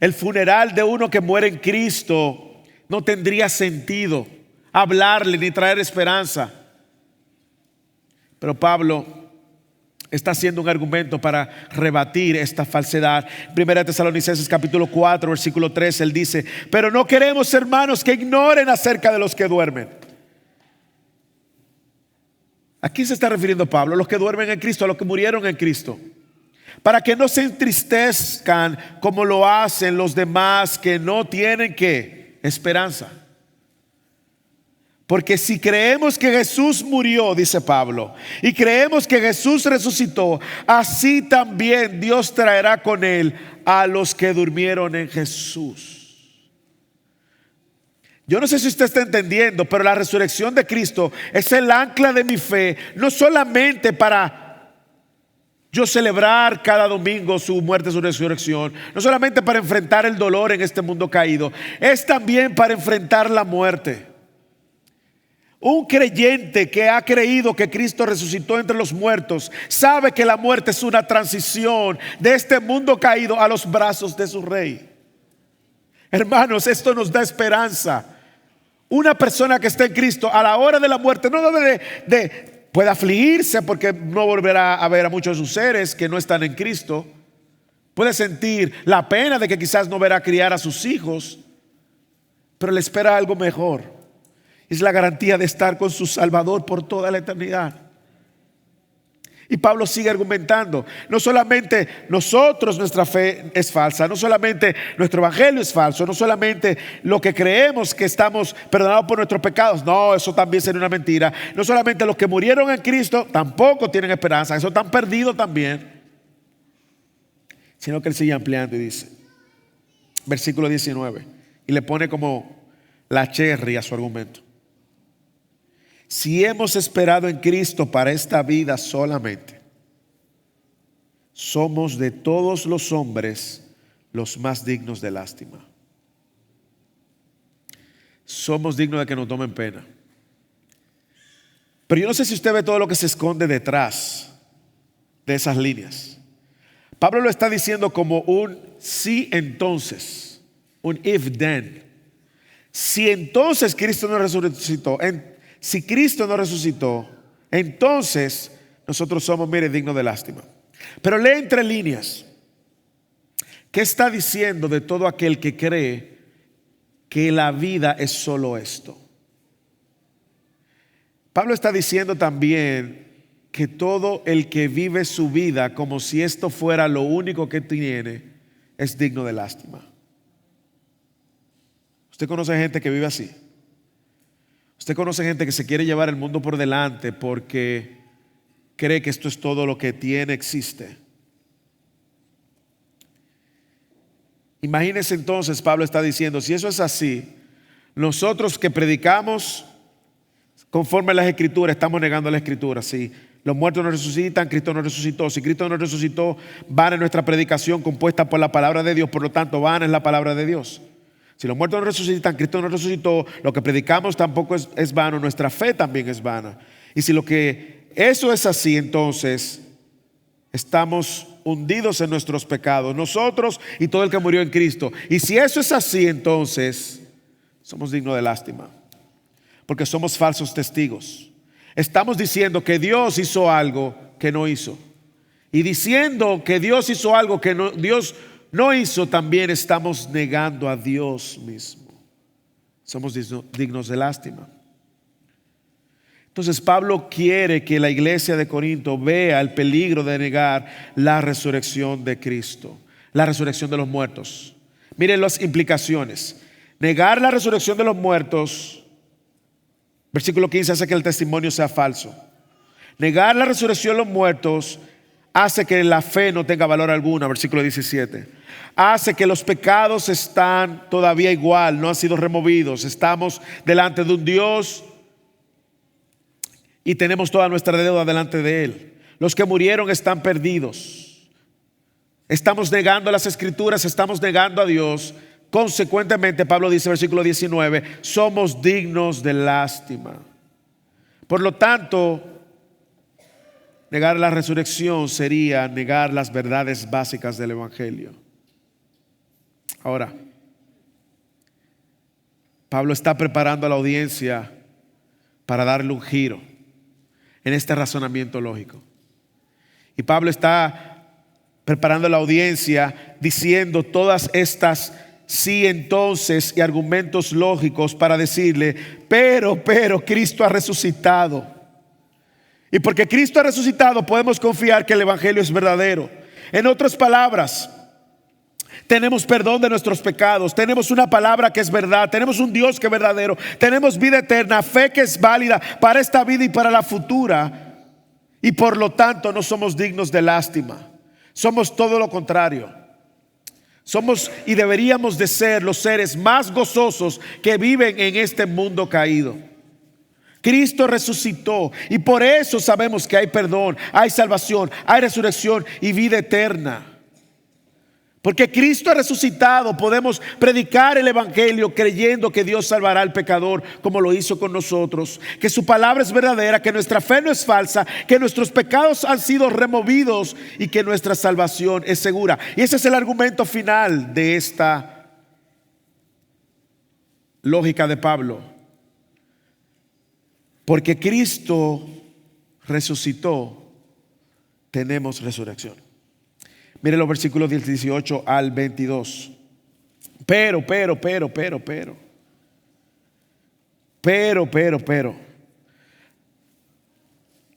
Speaker 1: El funeral de uno que muere en Cristo no tendría sentido hablarle ni traer esperanza. Pero Pablo está haciendo un argumento para rebatir esta falsedad. Primera Tesalonicenses capítulo 4 versículo 3, él dice: pero no queremos, hermanos, que ignoren acerca de los que duermen. ¿A quién se está refiriendo Pablo? A los que duermen en Cristo, a los que murieron en Cristo. Para que no se entristezcan como lo hacen los demás que no tienen ¿qué? Esperanza. Porque si creemos que Jesús murió, dice Pablo, y creemos que Jesús resucitó, así también Dios traerá con él a los que durmieron en Jesús. Yo no sé si usted está entendiendo, pero la resurrección de Cristo es el ancla de mi fe, no solamente para yo celebrar cada domingo su muerte, su resurrección, no solamente para enfrentar el dolor en este mundo caído, es también para enfrentar la muerte. Un creyente que ha creído que Cristo resucitó entre los muertos sabe que la muerte es una transición de este mundo caído a los brazos de su Rey. Hermanos, esto nos da esperanza. Una persona que está en Cristo a la hora de la muerte no debe puede afligirse porque no volverá a ver a muchos de sus seres que no están en Cristo. Puede sentir la pena de que quizás no verá criar a sus hijos, pero le espera algo mejor. Es la garantía de estar con su Salvador por toda la eternidad. Y Pablo sigue argumentando: no solamente nosotros, nuestra fe es falsa, no solamente nuestro evangelio es falso, no solamente lo que creemos que estamos perdonados por nuestros pecados, no, eso también sería una mentira. No solamente los que murieron en Cristo tampoco tienen esperanza, eso están perdidos también. Sino que él sigue ampliando y dice, versículo 19, y le pone como la cherry a su argumento: si hemos esperado en Cristo para esta vida solamente, somos de todos los hombres los más dignos de lástima. Somos dignos de que nos tomen pena. Pero yo no sé si usted ve todo lo que se esconde detrás de esas líneas. Pablo lo está diciendo como un sí entonces, un if then. Si entonces Cristo no resucitó, si Cristo no resucitó, entonces nosotros somos, mire, dignos de lástima. Pero lee entre líneas. ¿Qué está diciendo de todo aquel que cree que la vida es solo esto? Pablo está diciendo también que todo el que vive su vida como si esto fuera lo único que tiene es digno de lástima. ¿Usted conoce gente que vive así? Usted conoce gente que se quiere llevar el mundo por delante porque cree que esto es todo lo que tiene, existe. Imagínense entonces, Pablo está diciendo, si eso es así, nosotros que predicamos conforme a las Escrituras, estamos negando la Escritura. Si los muertos no resucitan, Cristo no resucitó. Si Cristo no resucitó, vana es nuestra predicación compuesta por la palabra de Dios, por lo tanto vana es la palabra de Dios. Si los muertos no resucitan, Cristo no resucitó, lo que predicamos tampoco es vano, nuestra fe también es vana. Y si lo que eso es así, entonces estamos hundidos en nuestros pecados, nosotros y todo el que murió en Cristo. Y si eso es así, entonces somos dignos de lástima, porque somos falsos testigos. Estamos diciendo que Dios hizo algo que no hizo, y diciendo que Dios hizo algo que Dios no hizo, también estamos negando a Dios mismo. Somos dignos de lástima. Entonces Pablo quiere que la iglesia de Corinto vea el peligro de negar la resurrección de Cristo, la resurrección de los muertos. Miren las implicaciones. Negar la resurrección de los muertos, versículo 15, hace que el testimonio sea falso. Negar la resurrección de los muertos hace que la fe no tenga valor alguno, versículo 17. Hace que los pecados están todavía igual, no han sido removidos. Estamos delante de un Dios y tenemos toda nuestra deuda delante de Él. Los que murieron están perdidos. Estamos negando las Escrituras, estamos negando a Dios. Consecuentemente, Pablo dice, versículo 19, somos dignos de lástima. Por lo tanto, negar la resurrección sería negar las verdades básicas del Evangelio. Ahora, Pablo está preparando a la audiencia para darle un giro en este razonamiento lógico. Y Pablo está preparando a la audiencia diciendo todas estas sí, entonces y argumentos lógicos para decirle, pero Cristo ha resucitado. Y porque Cristo ha resucitado podemos confiar que el Evangelio es verdadero. En otras palabras, tenemos perdón de nuestros pecados, tenemos una palabra que es verdad, tenemos un Dios que es verdadero, tenemos vida eterna, fe que es válida para esta vida y para la futura. Y por lo tanto no somos dignos de lástima. Somos todo lo contrario. Somos y deberíamos de ser los seres más gozosos que viven en este mundo caído. Cristo resucitó y por eso sabemos que hay perdón, hay salvación, hay resurrección y vida eterna. Porque Cristo ha resucitado, podemos predicar el Evangelio creyendo que Dios salvará al pecador como lo hizo con nosotros, que su palabra es verdadera, que nuestra fe no es falsa, que nuestros pecados han sido removidos y que nuestra salvación es segura. Y ese es el argumento final de esta lógica de Pablo. Porque Cristo resucitó, tenemos resurrección. Mire los versículos del 18 al 22. Pero.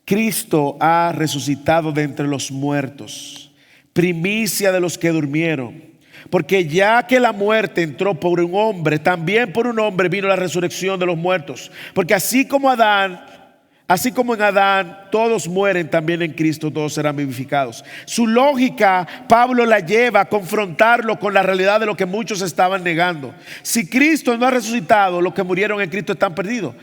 Speaker 1: Cristo ha resucitado de entre los muertos, primicia de los que durmieron. Porque ya que la muerte entró por un hombre, también por un hombre vino la resurrección de los muertos. Porque así como en Adán todos mueren, también en Cristo todos serán vivificados. Su lógica, Pablo la lleva a confrontarlo con la realidad de lo que muchos estaban negando. Si Cristo no ha resucitado, los que murieron en Cristo están perdidos.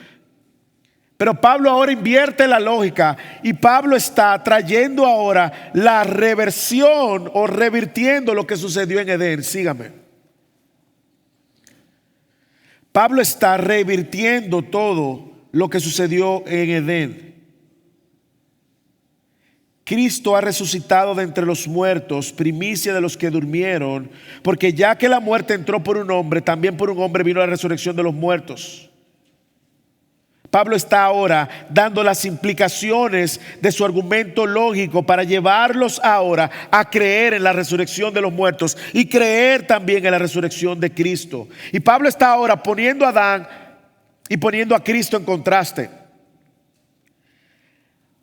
Speaker 1: Pero Pablo ahora invierte la lógica y Pablo está trayendo ahora la reversión o revirtiendo lo que sucedió en Edén. Sígame. Pablo está revirtiendo todo lo que sucedió en Edén. Cristo ha resucitado de entre los muertos, primicia de los que durmieron, porque ya que la muerte entró por un hombre, también por un hombre vino la resurrección de los muertos. Pablo está ahora dando las implicaciones de su argumento lógico para llevarlos ahora a creer en la resurrección de los muertos y creer también en la resurrección de Cristo. Y Pablo está ahora poniendo a Adán y poniendo a Cristo en contraste.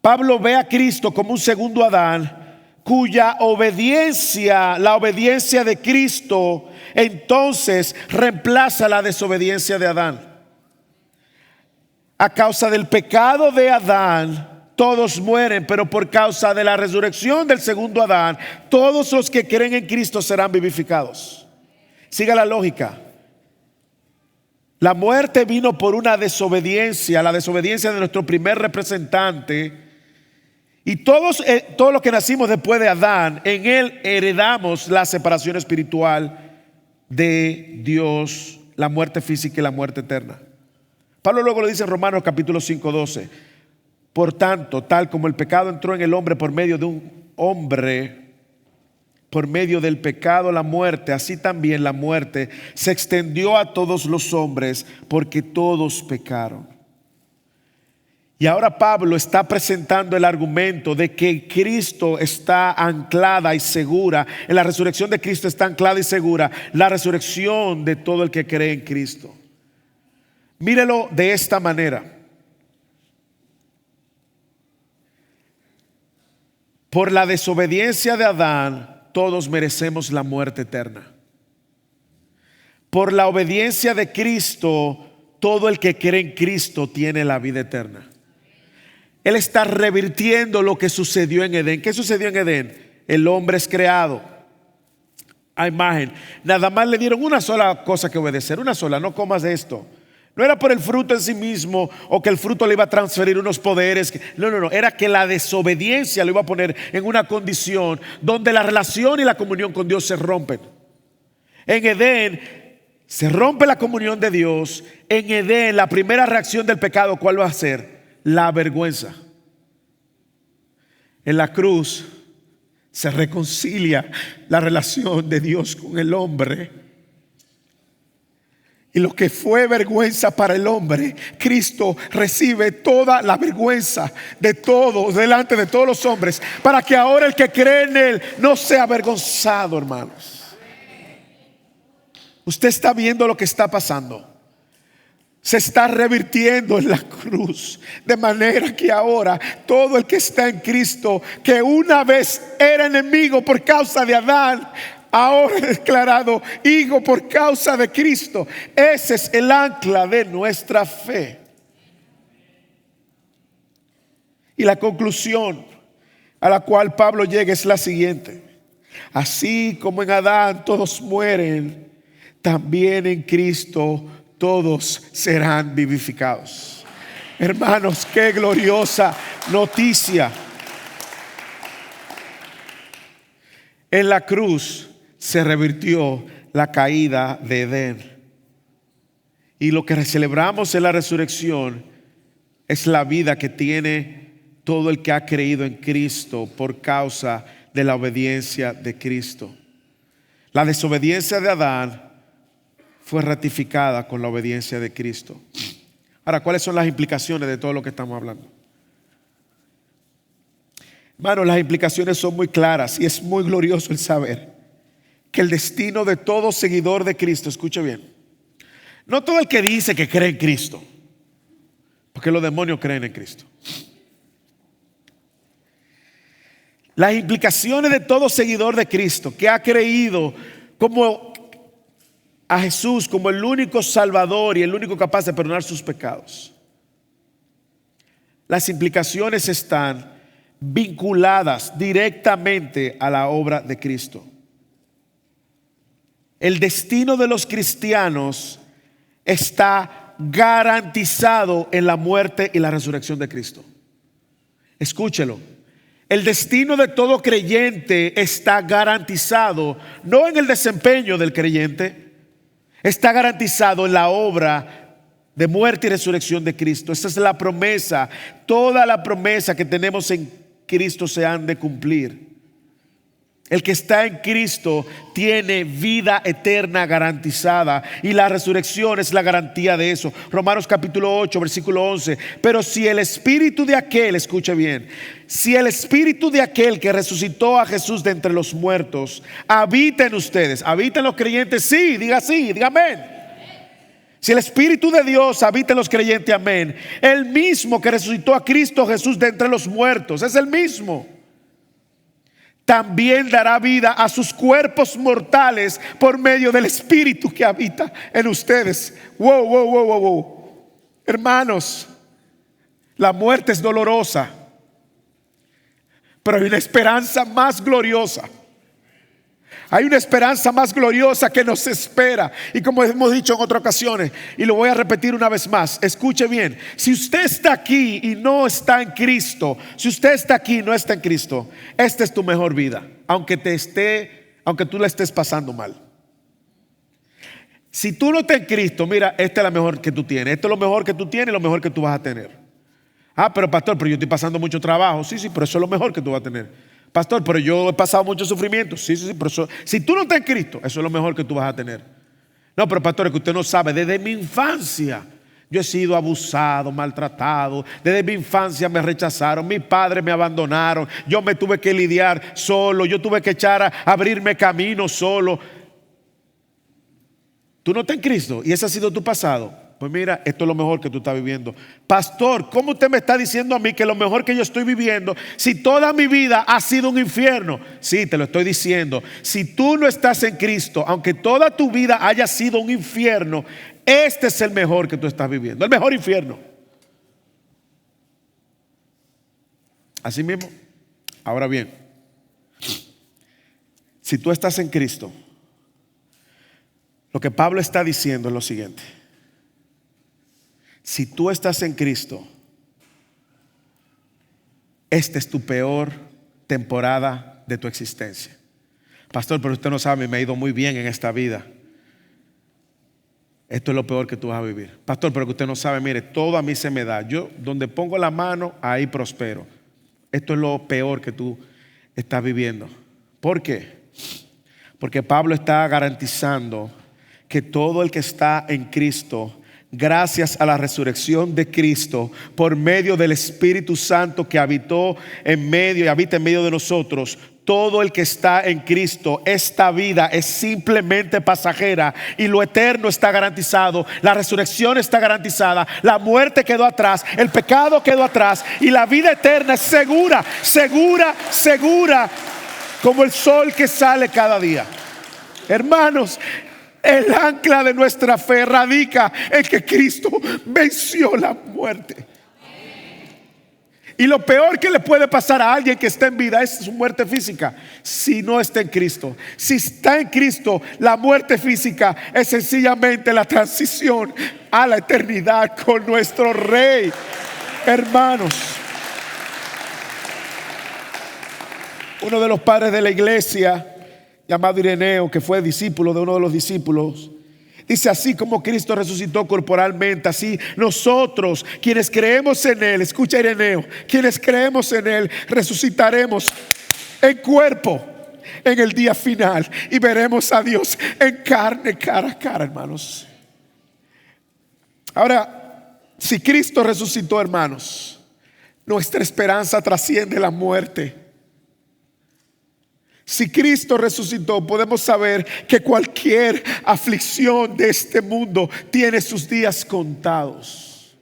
Speaker 1: Pablo ve a Cristo como un segundo Adán, cuya obediencia, la obediencia de Cristo, entonces reemplaza la desobediencia de Adán. A causa del pecado de Adán, todos mueren, pero por causa de la resurrección del segundo Adán, todos los que creen en Cristo serán vivificados. Siga la lógica. La muerte vino por una desobediencia, la desobediencia de nuestro primer representante. Y todos los que nacimos después de Adán, en él heredamos la separación espiritual de Dios, la muerte física y la muerte eterna. Pablo luego lo dice en Romanos capítulo 5:12. Por tanto, tal como el pecado entró en el hombre por medio de un hombre, por medio del pecado la muerte, así también la muerte se extendió a todos los hombres porque todos pecaron. Y ahora Pablo está presentando el argumento de que Cristo está anclada y segura. En la resurrección de Cristo está anclada y segura la resurrección de todo el que cree en Cristo. Mírelo de esta manera. Por la desobediencia de Adán, todos merecemos la muerte eterna. Por la obediencia de Cristo, todo el que cree en Cristo tiene la vida eterna. Él está revirtiendo lo que sucedió en Edén. ¿Qué sucedió en Edén? El hombre es creado a imagen. Nada más le dieron una sola cosa que obedecer, una sola: no comas de esto. No era por el fruto en sí mismo o que el fruto le iba a transferir unos poderes. No. Era que la desobediencia lo iba a poner en una condición donde la relación y la comunión con Dios se rompen. En Edén se rompe la comunión de Dios. En Edén la primera reacción del pecado, ¿cuál va a ser? La vergüenza. En la cruz se reconcilia la relación de Dios con el hombre. Y lo que fue vergüenza para el hombre, Cristo recibe toda la vergüenza de todos, delante de todos los hombres, para que ahora el que cree en Él no sea avergonzado, hermanos. Usted está viendo lo que está pasando. Se está revirtiendo en la cruz, de manera que ahora todo el que está en Cristo, que una vez era enemigo por causa de Adán, ahora es declarado hijo por causa de Cristo. Ese es el ancla de nuestra fe. Y la conclusión a la cual Pablo llega es la siguiente: así como en Adán todos mueren, también en Cristo todos serán vivificados. Hermanos, qué gloriosa noticia. En la cruz se revirtió la caída de Edén. Y lo que celebramos en la resurrección es la vida que tiene todo el que ha creído en Cristo por causa de la obediencia de Cristo. La desobediencia de Adán fue ratificada con la obediencia de Cristo. Ahora, ¿cuáles son las implicaciones de todo lo que estamos hablando? Hermanos, las implicaciones son muy claras y es muy glorioso el saber que el destino de todo seguidor de Cristo, escuche bien, no todo el que dice que cree en Cristo, porque los demonios creen en Cristo. Las implicaciones de todo seguidor de Cristo que ha creído como a Jesús como el único Salvador y el único capaz de perdonar sus pecados. Las implicaciones están vinculadas directamente a la obra de Cristo. El destino de los cristianos está garantizado en la muerte y la resurrección de Cristo. Escúchelo. El destino de todo creyente está garantizado no en el desempeño del creyente, está garantizado en la obra de muerte y resurrección de Cristo. Esa es la promesa. Toda la promesa que tenemos en Cristo se han de cumplir. El que está en Cristo tiene vida eterna garantizada y la resurrección es la garantía de eso. Romanos capítulo 8 versículo 11. Pero si el espíritu de aquel, escuche bien, si el espíritu de aquel que resucitó a Jesús de entre los muertos habita en ustedes, habita en los creyentes, sí, diga amén. Si el Espíritu de Dios habita en los creyentes, amén. El mismo que resucitó a Cristo Jesús de entre los muertos, es el mismo. También dará vida a sus cuerpos mortales por medio del Espíritu que habita en ustedes. Wow. Hermanos, la muerte es dolorosa, pero hay una esperanza más gloriosa. Hay una esperanza más gloriosa que nos espera. Y como hemos dicho en otras ocasiones, y lo voy a repetir una vez más, escuche bien: si usted está aquí y no está en Cristo, si usted está aquí y no está en Cristo, esta es tu mejor vida, aunque tú la estés pasando mal. Si tú no estás en Cristo, mira, esta es la mejor que tú tienes. Esto es lo mejor que tú tienes y lo mejor que tú vas a tener. Pero pastor, pero yo estoy pasando mucho trabajo. Sí, pero eso es lo mejor que tú vas a tener. Pastor, pero yo he pasado mucho sufrimiento. Sí, pero eso, si tú no estás en Cristo, eso es lo mejor que tú vas a tener. No, pero pastor, es que usted no sabe. Desde mi infancia yo he sido abusado, maltratado. Desde mi infancia me rechazaron, mis padres me abandonaron. Yo me tuve que lidiar solo. Yo tuve que abrirme camino solo. Tú no estás en Cristo y ese ha sido tu pasado. Pues mira, esto es lo mejor que tú estás viviendo. Pastor, ¿cómo usted me está diciendo a mí que lo mejor que yo estoy viviendo, si toda mi vida ha sido un infierno? Sí, te lo estoy diciendo. Si tú no estás en Cristo, aunque toda tu vida haya sido un infierno, este es el mejor que tú estás viviendo, el mejor infierno. Así mismo. Ahora bien, si tú estás en Cristo, lo que Pablo está diciendo es lo siguiente. Si tú estás en Cristo, esta es tu peor temporada de tu existencia. Pastor, pero usted no sabe, me ha ido muy bien en esta vida. Esto es lo peor que tú vas a vivir. Pastor, pero que usted no sabe, mire, todo a mí se me da. Yo donde pongo la mano, ahí prospero. Esto es lo peor que tú estás viviendo. ¿Por qué? Porque Pablo está garantizando que todo el que está en Cristo, gracias a la resurrección de Cristo, por medio del Espíritu Santo que habitó en medio y habita en medio de nosotros, todo el que está en Cristo, esta vida es simplemente pasajera y lo eterno está garantizado. La resurrección está garantizada, la muerte quedó atrás, el pecado quedó atrás y la vida eterna es segura, segura, segura, como el sol que sale cada día. Hermanos, el ancla de nuestra fe radica en que Cristo venció la muerte. Y lo peor que le puede pasar a alguien que está en vida es su muerte física, si no está en Cristo. Si está en Cristo, la muerte física es sencillamente la transición a la eternidad con nuestro Rey. Hermanos, uno de los padres de la iglesia, llamado Ireneo, que fue discípulo de uno de los discípulos, dice: así como Cristo resucitó corporalmente, así nosotros, quienes creemos en Él, escucha Ireneo, quienes creemos en Él, resucitaremos en cuerpo en el día final y veremos a Dios en carne, cara a cara, hermanos. Ahora, si Cristo resucitó, hermanos, nuestra esperanza trasciende la muerte. Si Cristo resucitó, podemos saber que cualquier aflicción de este mundo tiene sus días contados.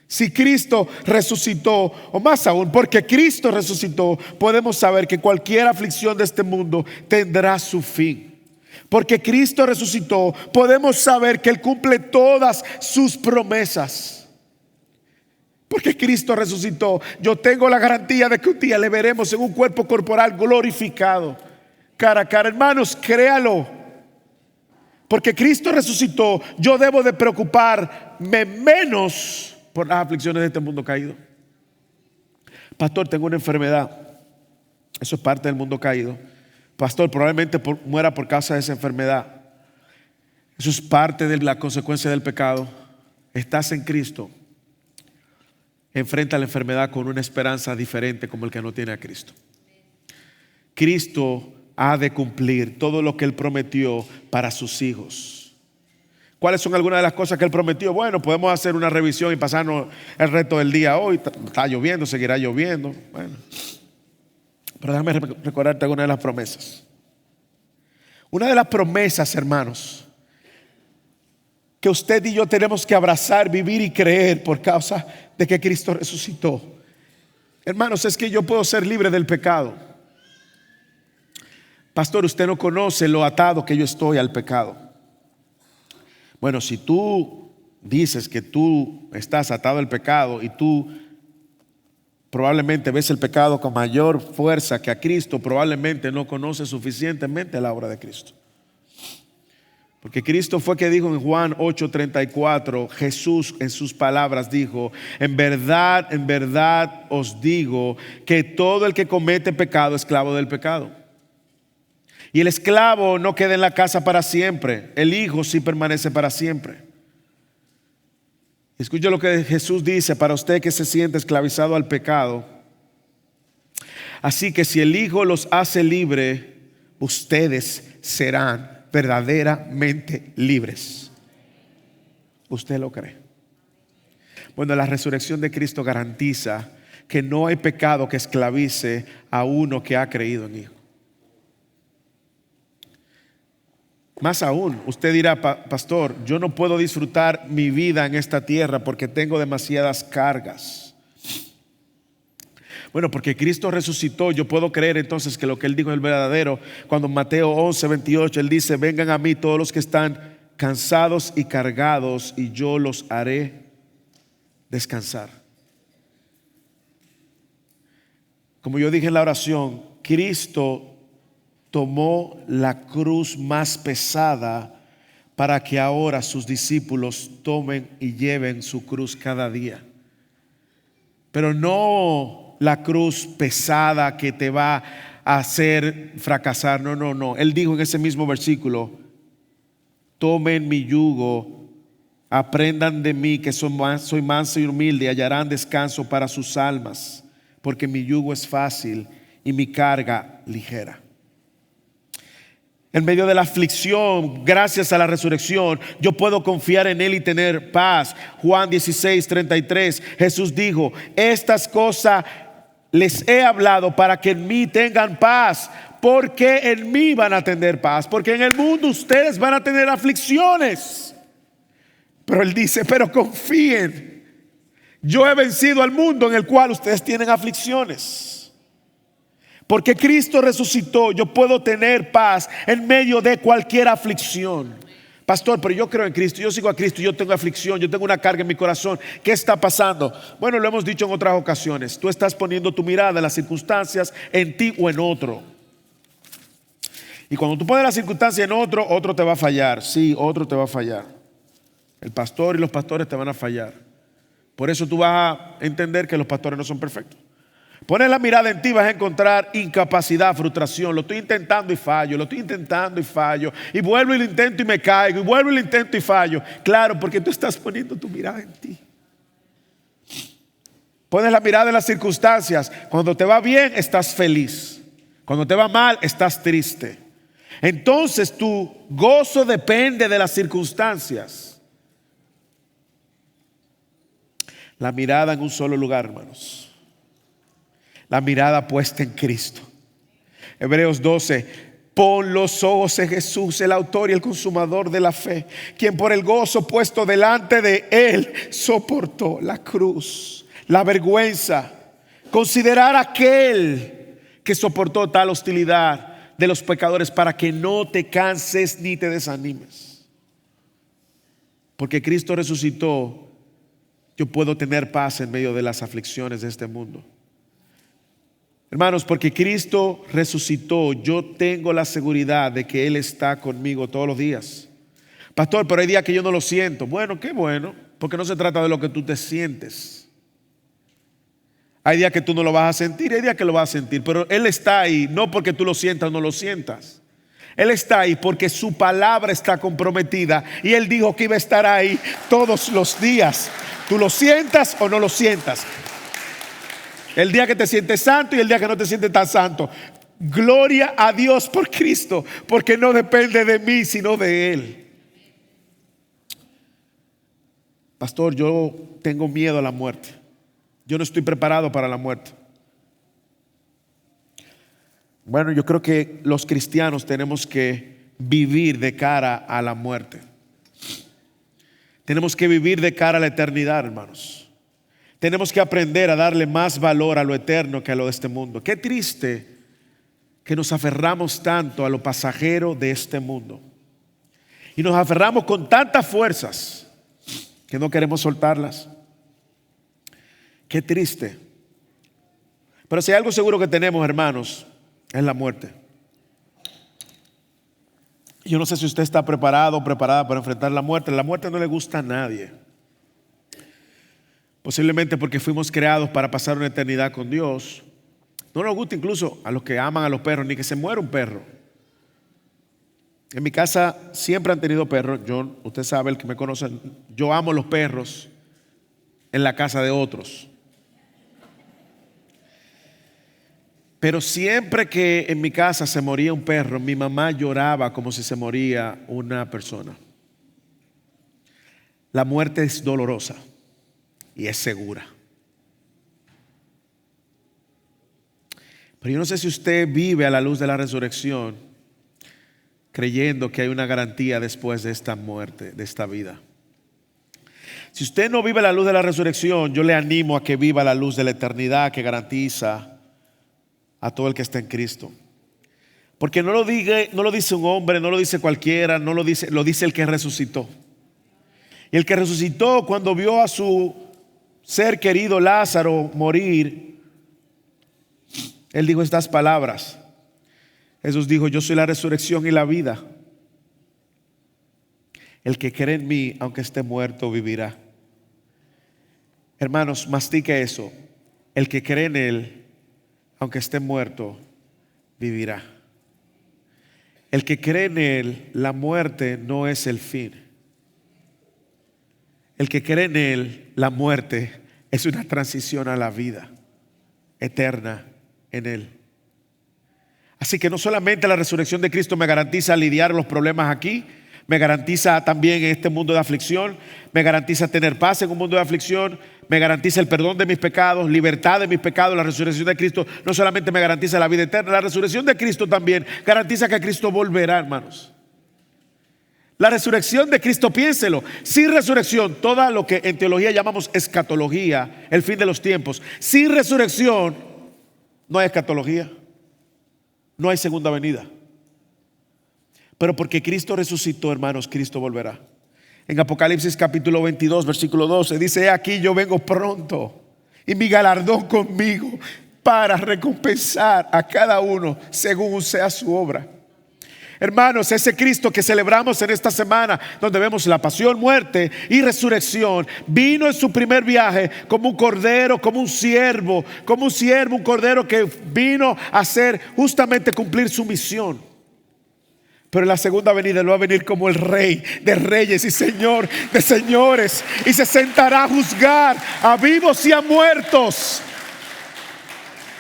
Speaker 1: Si Cristo resucitó, o más aún, porque Cristo resucitó, podemos saber que cualquier aflicción de este mundo tendrá su fin. Porque Cristo resucitó, podemos saber que Él cumple todas sus promesas. Porque Cristo resucitó, yo tengo la garantía de que un día le veremos en un cuerpo corporal glorificado, cara a cara. Hermanos, créalo. Porque Cristo resucitó, yo debo de preocuparme menos por las aflicciones de este mundo caído. Pastor, tengo una enfermedad. Eso es parte del mundo caído. Pastor, probablemente muera por causa de esa enfermedad. Eso es parte de la consecuencia del pecado. Estás en Cristo. Enfrenta la enfermedad con una esperanza diferente como el que no tiene a Cristo. Cristo ha de cumplir todo lo que Él prometió para sus hijos. ¿Cuáles son algunas de las cosas que Él prometió? Bueno, podemos hacer una revisión y pasarnos el resto del día hoy. Está lloviendo, seguirá lloviendo. Bueno, pero déjame recordarte algunas de las promesas. Una de las promesas, hermanos, que usted y yo tenemos que abrazar, vivir y creer por causa de que Cristo resucitó, hermanos, es que yo puedo ser libre del pecado. Pastor, usted no conoce lo atado que yo estoy al pecado. Bueno, si tú dices que tú estás atado al pecado y tú probablemente ves el pecado con mayor fuerza que a Cristo, probablemente no conoces suficientemente la obra de Cristo. Porque Cristo fue que dijo en Juan 8:34, Jesús en sus palabras dijo: en verdad os digo que todo el que comete pecado es esclavo del pecado. Y el esclavo no queda en la casa para siempre, el hijo sí permanece para siempre. Escuche lo que Jesús dice para usted que se siente esclavizado al pecado. Así que si el hijo los hace libre, ustedes serán verdaderamente libres. ¿Usted lo cree? Bueno, la resurrección de Cristo garantiza que no hay pecado que esclavice a uno que ha creído en Hijo. Más aún, usted dirá: pastor, yo no puedo disfrutar mi vida en esta tierra porque tengo demasiadas cargas. Bueno, porque Cristo resucitó, yo puedo creer entonces que lo que Él dijo es el verdadero. Cuando en Mateo 11:28 Él dice: vengan a mí todos los que están cansados y cargados y yo los haré descansar. Como yo dije en la oración, Cristo tomó la cruz más pesada para que ahora sus discípulos tomen y lleven su cruz cada día. Pero no la cruz pesada que te va a hacer fracasar. No, no, no. Él dijo en ese mismo versículo: tomen mi yugo, aprendan de mí que soy manso y humilde, y hallarán descanso para sus almas, porque mi yugo es fácil y mi carga ligera. En medio de la aflicción, gracias a la resurrección, yo puedo confiar en Él y tener paz. Juan 16:33, Jesús dijo: estas cosas les he hablado para que en mí tengan paz, porque en mí van a tener paz, porque en el mundo ustedes van a tener aflicciones. Pero Él dice: pero confíen, yo he vencido al mundo en el cual ustedes tienen aflicciones. Porque Cristo resucitó, yo puedo tener paz en medio de cualquier aflicción. Pastor, pero yo creo en Cristo, yo sigo a Cristo, yo tengo aflicción, yo tengo una carga en mi corazón. ¿Qué está pasando? Bueno, lo hemos dicho en otras ocasiones. Tú estás poniendo tu mirada en las circunstancias, en ti o en otro. Y cuando tú pones la circunstancia en otro, otro te va a fallar. Sí, otro te va a fallar. El pastor y los pastores te van a fallar. Por eso tú vas a entender que los pastores no son perfectos. Pones la mirada en ti, vas a encontrar incapacidad, frustración. Lo estoy intentando y fallo, lo estoy intentando y fallo. Y vuelvo y lo intento y me caigo. Y vuelvo y lo intento y fallo. Claro, porque tú estás poniendo tu mirada en ti. Pones la mirada en las circunstancias. Cuando te va bien, estás feliz. Cuando te va mal, estás triste. Entonces tu gozo depende de las circunstancias. La mirada en un solo lugar, hermanos. La mirada puesta en Cristo. Hebreos 12: pon los ojos en Jesús, el autor y el consumador de la fe, quien por el gozo puesto delante de Él soportó la cruz, la vergüenza. Considerar aquel que soportó tal hostilidad de los pecadores, para que no te canses ni te desanimes. Porque Cristo resucitó, yo puedo tener paz en medio de las aflicciones de este mundo. Hermanos, porque Cristo resucitó, yo tengo la seguridad de que Él está conmigo todos los días. Pastor, pero hay días que yo no lo siento. Bueno, qué bueno, porque no se trata de lo que tú te sientes. Hay días que tú no lo vas a sentir, hay días que lo vas a sentir, pero Él está ahí, no porque tú lo sientas o no lo sientas. Él está ahí porque su palabra está comprometida y Él dijo que iba a estar ahí todos los días. Tú lo sientas o no lo sientas. El día que te sientes santo y el día que no te sientes tan santo. Gloria a Dios por Cristo, porque no depende de mí sino de Él. Pastor, yo tengo miedo a la muerte. Yo no estoy preparado para la muerte. Bueno, yo creo que los cristianos tenemos que vivir de cara a la muerte. Tenemos que vivir de cara a la eternidad, hermanos. Tenemos que aprender a darle más valor a lo eterno que a lo de este mundo. Qué triste que nos aferramos tanto a lo pasajero de este mundo. Y nos aferramos con tantas fuerzas que no queremos soltarlas. Qué triste. Pero si hay algo seguro que tenemos, hermanos, es la muerte. Yo no sé si usted está preparado o preparada para enfrentar la muerte. La muerte no le gusta a nadie. Posiblemente porque fuimos creados para pasar una eternidad con Dios. No nos gusta incluso a los que aman a los perros, ni que se muera un perro. En mi casa siempre han tenido perros. Usted sabe, el que me conoce, yo amo los perros en la casa de otros. Pero siempre que en mi casa se moría un perro, mi mamá lloraba como si se moría una persona. La muerte es dolorosa y es segura. Pero yo no sé si usted vive a la luz de la resurrección, creyendo que hay una garantía después de esta muerte, de esta vida. Si usted no vive a la luz de la resurrección, yo le animo a que viva a la luz de la eternidad que garantiza a todo el que está en Cristo. Porque no lo dice un hombre, no lo dice cualquiera, lo dice el que resucitó. Y el que resucitó, cuando vio a su ser querido Lázaro morir, Él dijo estas palabras. Jesús dijo: yo soy la resurrección y la vida. El que cree en mí, aunque esté muerto, vivirá. Hermanos, mastique eso. El que cree en Él, aunque esté muerto, vivirá. El que cree en Él, la muerte no es el fin. El que cree en Él, la muerte es una transición a la vida eterna en Él. Así que no solamente la resurrección de Cristo me garantiza lidiar los problemas aquí, me garantiza también en este mundo de aflicción, me garantiza tener paz en un mundo de aflicción, me garantiza el perdón de mis pecados, libertad de mis pecados. La resurrección de Cristo no solamente me garantiza la vida eterna, la resurrección de Cristo también garantiza que Cristo volverá, hermanos. La resurrección de Cristo, piénselo, sin resurrección, todo lo que en teología llamamos escatología, el fin de los tiempos, sin resurrección no hay escatología, no hay segunda venida. Pero porque Cristo resucitó, hermanos, Cristo volverá. En Apocalipsis capítulo 22, versículo 12 dice: he aquí yo vengo pronto y mi galardón conmigo para recompensar a cada uno según sea su obra. Hermanos, ese Cristo que celebramos en esta semana, donde vemos la pasión, muerte y resurrección, vino en su primer viaje como un cordero, como un siervo, un cordero que vino a hacer justamente cumplir su misión. Pero en la segunda venida Él va a venir como el Rey de reyes y Señor de señores, y se sentará a juzgar a vivos y a muertos.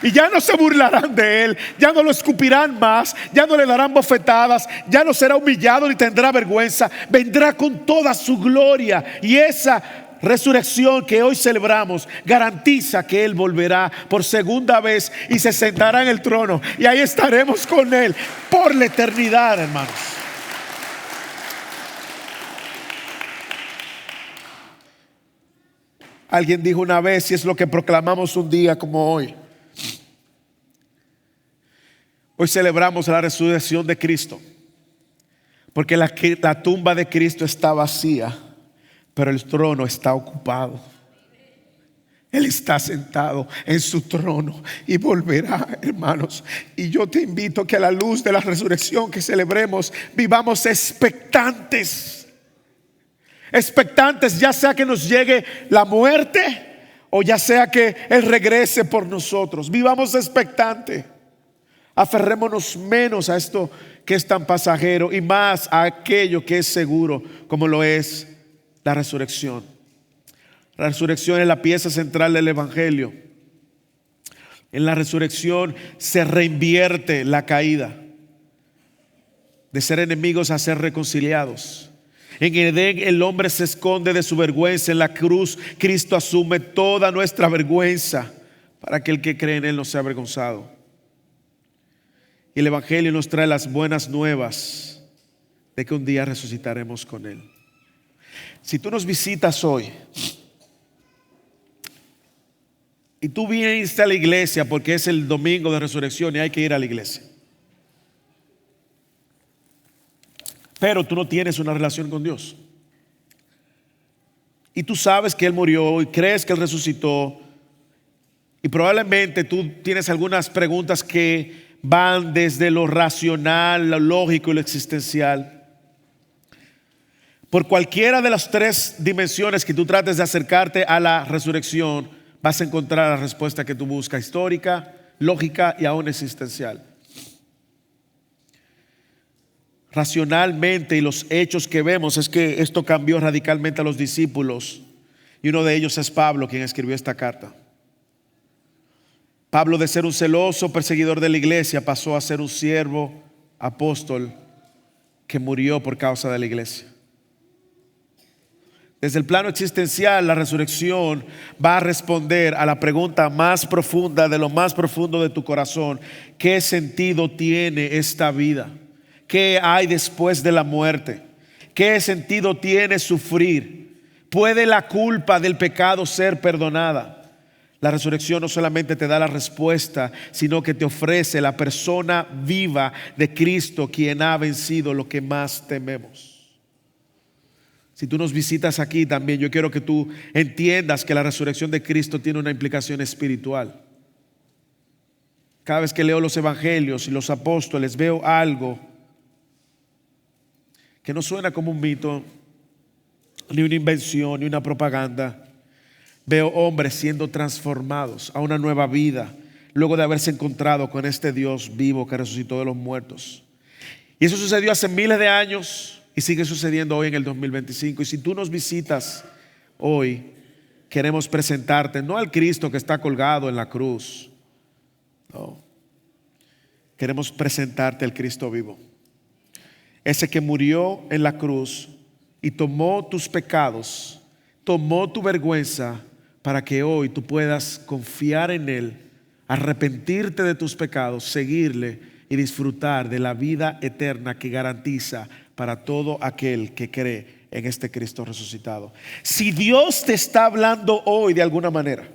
Speaker 1: Y ya no se burlarán de Él, ya no lo escupirán más, ya no le darán bofetadas, ya no será humillado ni tendrá vergüenza. Vendrá con toda su gloria, y esa resurrección que hoy celebramos garantiza que Él volverá por segunda vez y se sentará en el trono, y ahí estaremos con Él por la eternidad, hermanos. Alguien dijo una vez, y es lo que proclamamos un día como hoy: hoy celebramos la resurrección de Cristo, porque la tumba de Cristo está vacía, pero el trono está ocupado. Él está sentado en su trono y volverá, hermanos. Y yo te invito a que a la luz de la resurrección que celebremos, vivamos expectantes. Expectantes, ya sea que nos llegue la muerte o ya sea que Él regrese por nosotros. Vivamos expectantes. Aferrémonos menos a esto que es tan pasajero y más a aquello que es seguro, como lo es la resurrección. La resurrección es la pieza central del Evangelio. En la resurrección se reinvierte la caída de ser enemigos a ser reconciliados. En Edén el hombre se esconde de su vergüenza. En la cruz Cristo asume toda nuestra vergüenza para que el que cree en Él no sea avergonzado. Y el Evangelio nos trae las buenas nuevas de que un día resucitaremos con Él. Si tú nos visitas hoy y tú viniste a la iglesia porque es el domingo de resurrección y hay que ir a la iglesia, pero tú no tienes una relación con Dios y tú sabes que Él murió y crees que Él resucitó, y probablemente tú tienes algunas preguntas que van desde lo racional, lo lógico y lo existencial. Por cualquiera de las tres dimensiones que tú trates de acercarte a la resurrección, vas a encontrar la respuesta que tú buscas: histórica, lógica y aún existencial. Racionalmente, y los hechos que vemos es que esto cambió radicalmente a los discípulos, y uno de ellos es Pablo, quien escribió esta carta. Pablo, de ser un celoso perseguidor de la iglesia, pasó a ser un siervo apóstol que murió por causa de la iglesia. Desde el plano existencial, la resurrección va a responder a la pregunta más profunda, de lo más profundo de tu corazón: ¿qué sentido tiene esta vida? ¿Qué hay después de la muerte? ¿Qué sentido tiene sufrir? ¿Puede la culpa del pecado ser perdonada? La resurrección no solamente te da la respuesta, sino que te ofrece la persona viva de Cristo, quien ha vencido lo que más tememos. Si tú nos visitas aquí también, yo quiero que tú entiendas que la resurrección de Cristo tiene una implicación espiritual. Cada vez que leo los evangelios y los apóstoles veo algo que no suena como un mito, ni una invención, ni una propaganda. Veo hombres siendo transformados a una nueva vida luego de haberse encontrado con este Dios vivo que resucitó de los muertos. Y eso sucedió hace miles de años y sigue sucediendo hoy en el 2025. Y si tú nos visitas hoy, queremos presentarte no al Cristo que está colgado en la cruz. No. Queremos presentarte al Cristo vivo. Ese que murió en la cruz y tomó tus pecados, tomó tu vergüenza para que hoy tú puedas confiar en Él, arrepentirte de tus pecados, seguirle y disfrutar de la vida eterna que garantiza para todo aquel que cree en este Cristo resucitado. Si Dios te está hablando hoy de alguna manera,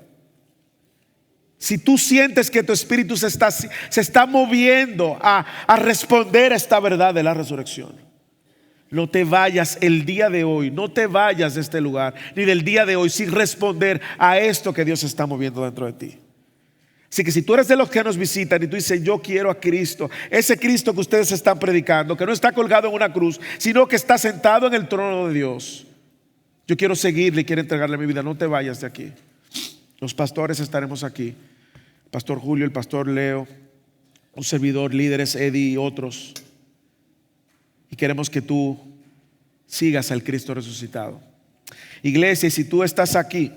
Speaker 1: si tú sientes que tu espíritu se está moviendo a responder a esta verdad de la resurrección, no te vayas el día de hoy, no te vayas de este lugar, ni del día de hoy sin responder a esto que Dios está moviendo dentro de ti. Así que si tú eres de los que nos visitan y tú dices, yo quiero a Cristo, ese Cristo que ustedes están predicando, que no está colgado en una cruz, sino que está sentado en el trono de Dios, yo quiero seguirle y quiero entregarle mi vida, no te vayas de aquí. Los pastores estaremos aquí, el pastor Julio, el pastor Leo, un servidor, líderes, Eddie y otros. Y queremos que tú sigas al Cristo resucitado. Iglesia, y si tú estás aquí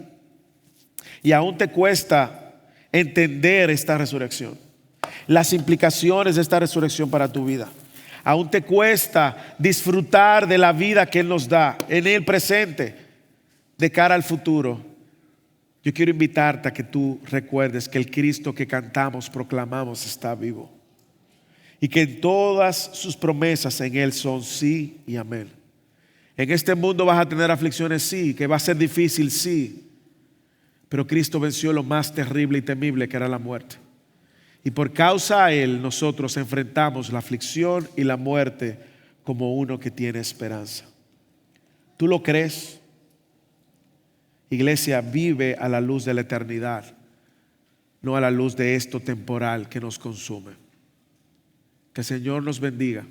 Speaker 1: y aún te cuesta entender esta resurrección, las implicaciones de esta resurrección para tu vida, aún te cuesta disfrutar de la vida que Él nos da en el presente de cara al futuro, yo quiero invitarte a que tú recuerdes que el Cristo que cantamos, proclamamos, está vivo. Y que todas sus promesas en Él son sí y amén. En este mundo vas a tener aflicciones, sí, que va a ser difícil, sí. Pero Cristo venció lo más terrible y temible, que era la muerte. Y por causa a Él nosotros enfrentamos la aflicción y la muerte como uno que tiene esperanza. ¿Tú lo crees? Iglesia, vive a la luz de la eternidad, no a la luz de esto temporal que nos consume. Que el Señor nos bendiga.